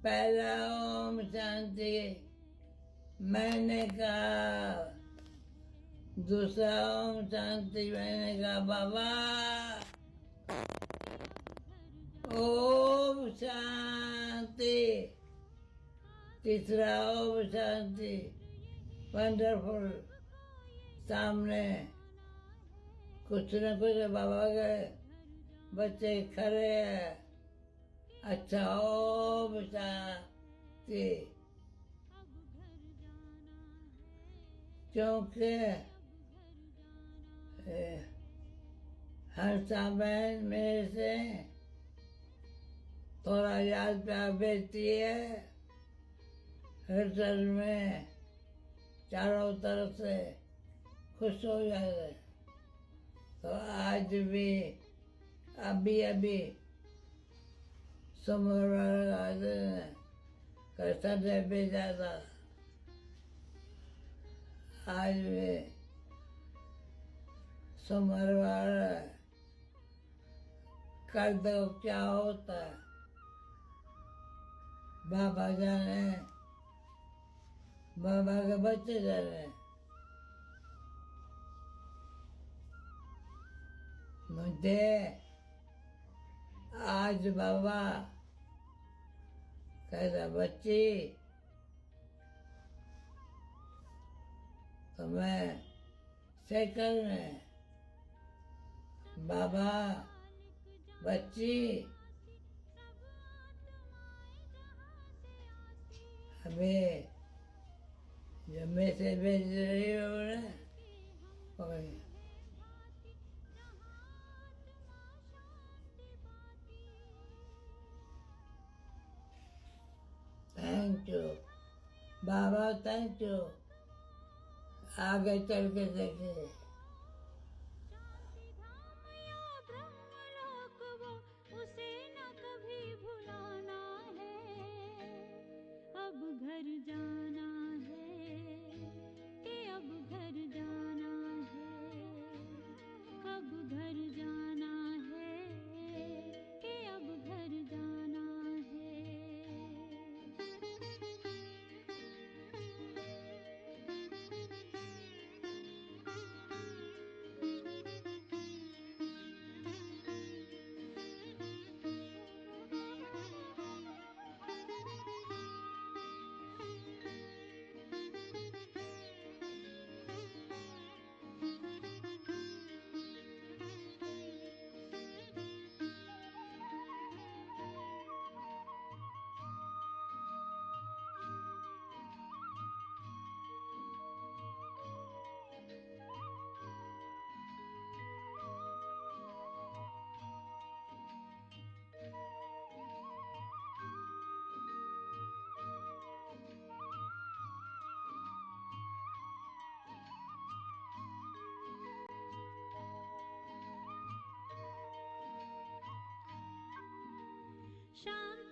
पहला ओम शांति मैंने कहा, दूसरा ओम शांति मैंने कहा बाबा, ओम शांति, तीसरा ओम शांति, वंडरफुल। सामने कुछ न कुछ बाबा के बच्चे खड़े हैं। अच्छा, ओम शांति। क्योंकि हर समय मेरे से थोड़ा याद प्यार भेजती है। हृदय में चारों तरफ से खुश हो जाते। तो आज भी अभी समर कैसा भेजा था। आज भी सोमवार कर दो क्या होता है, बाबा जाने, बाबा के बच्चे जाने। मुझे आज बाबा कहता बच्ची, तो मैं साइकिल में, बाबा बच्ची हमें जो मैसेज भेज रही हो ना, thank you Baba, thank you. आगे चल के देखें। उसे न कभी भुलाना है। अब घर जाना है कि अब घर जाना है। अब घर जाना है कि अब घर जाना है। शाम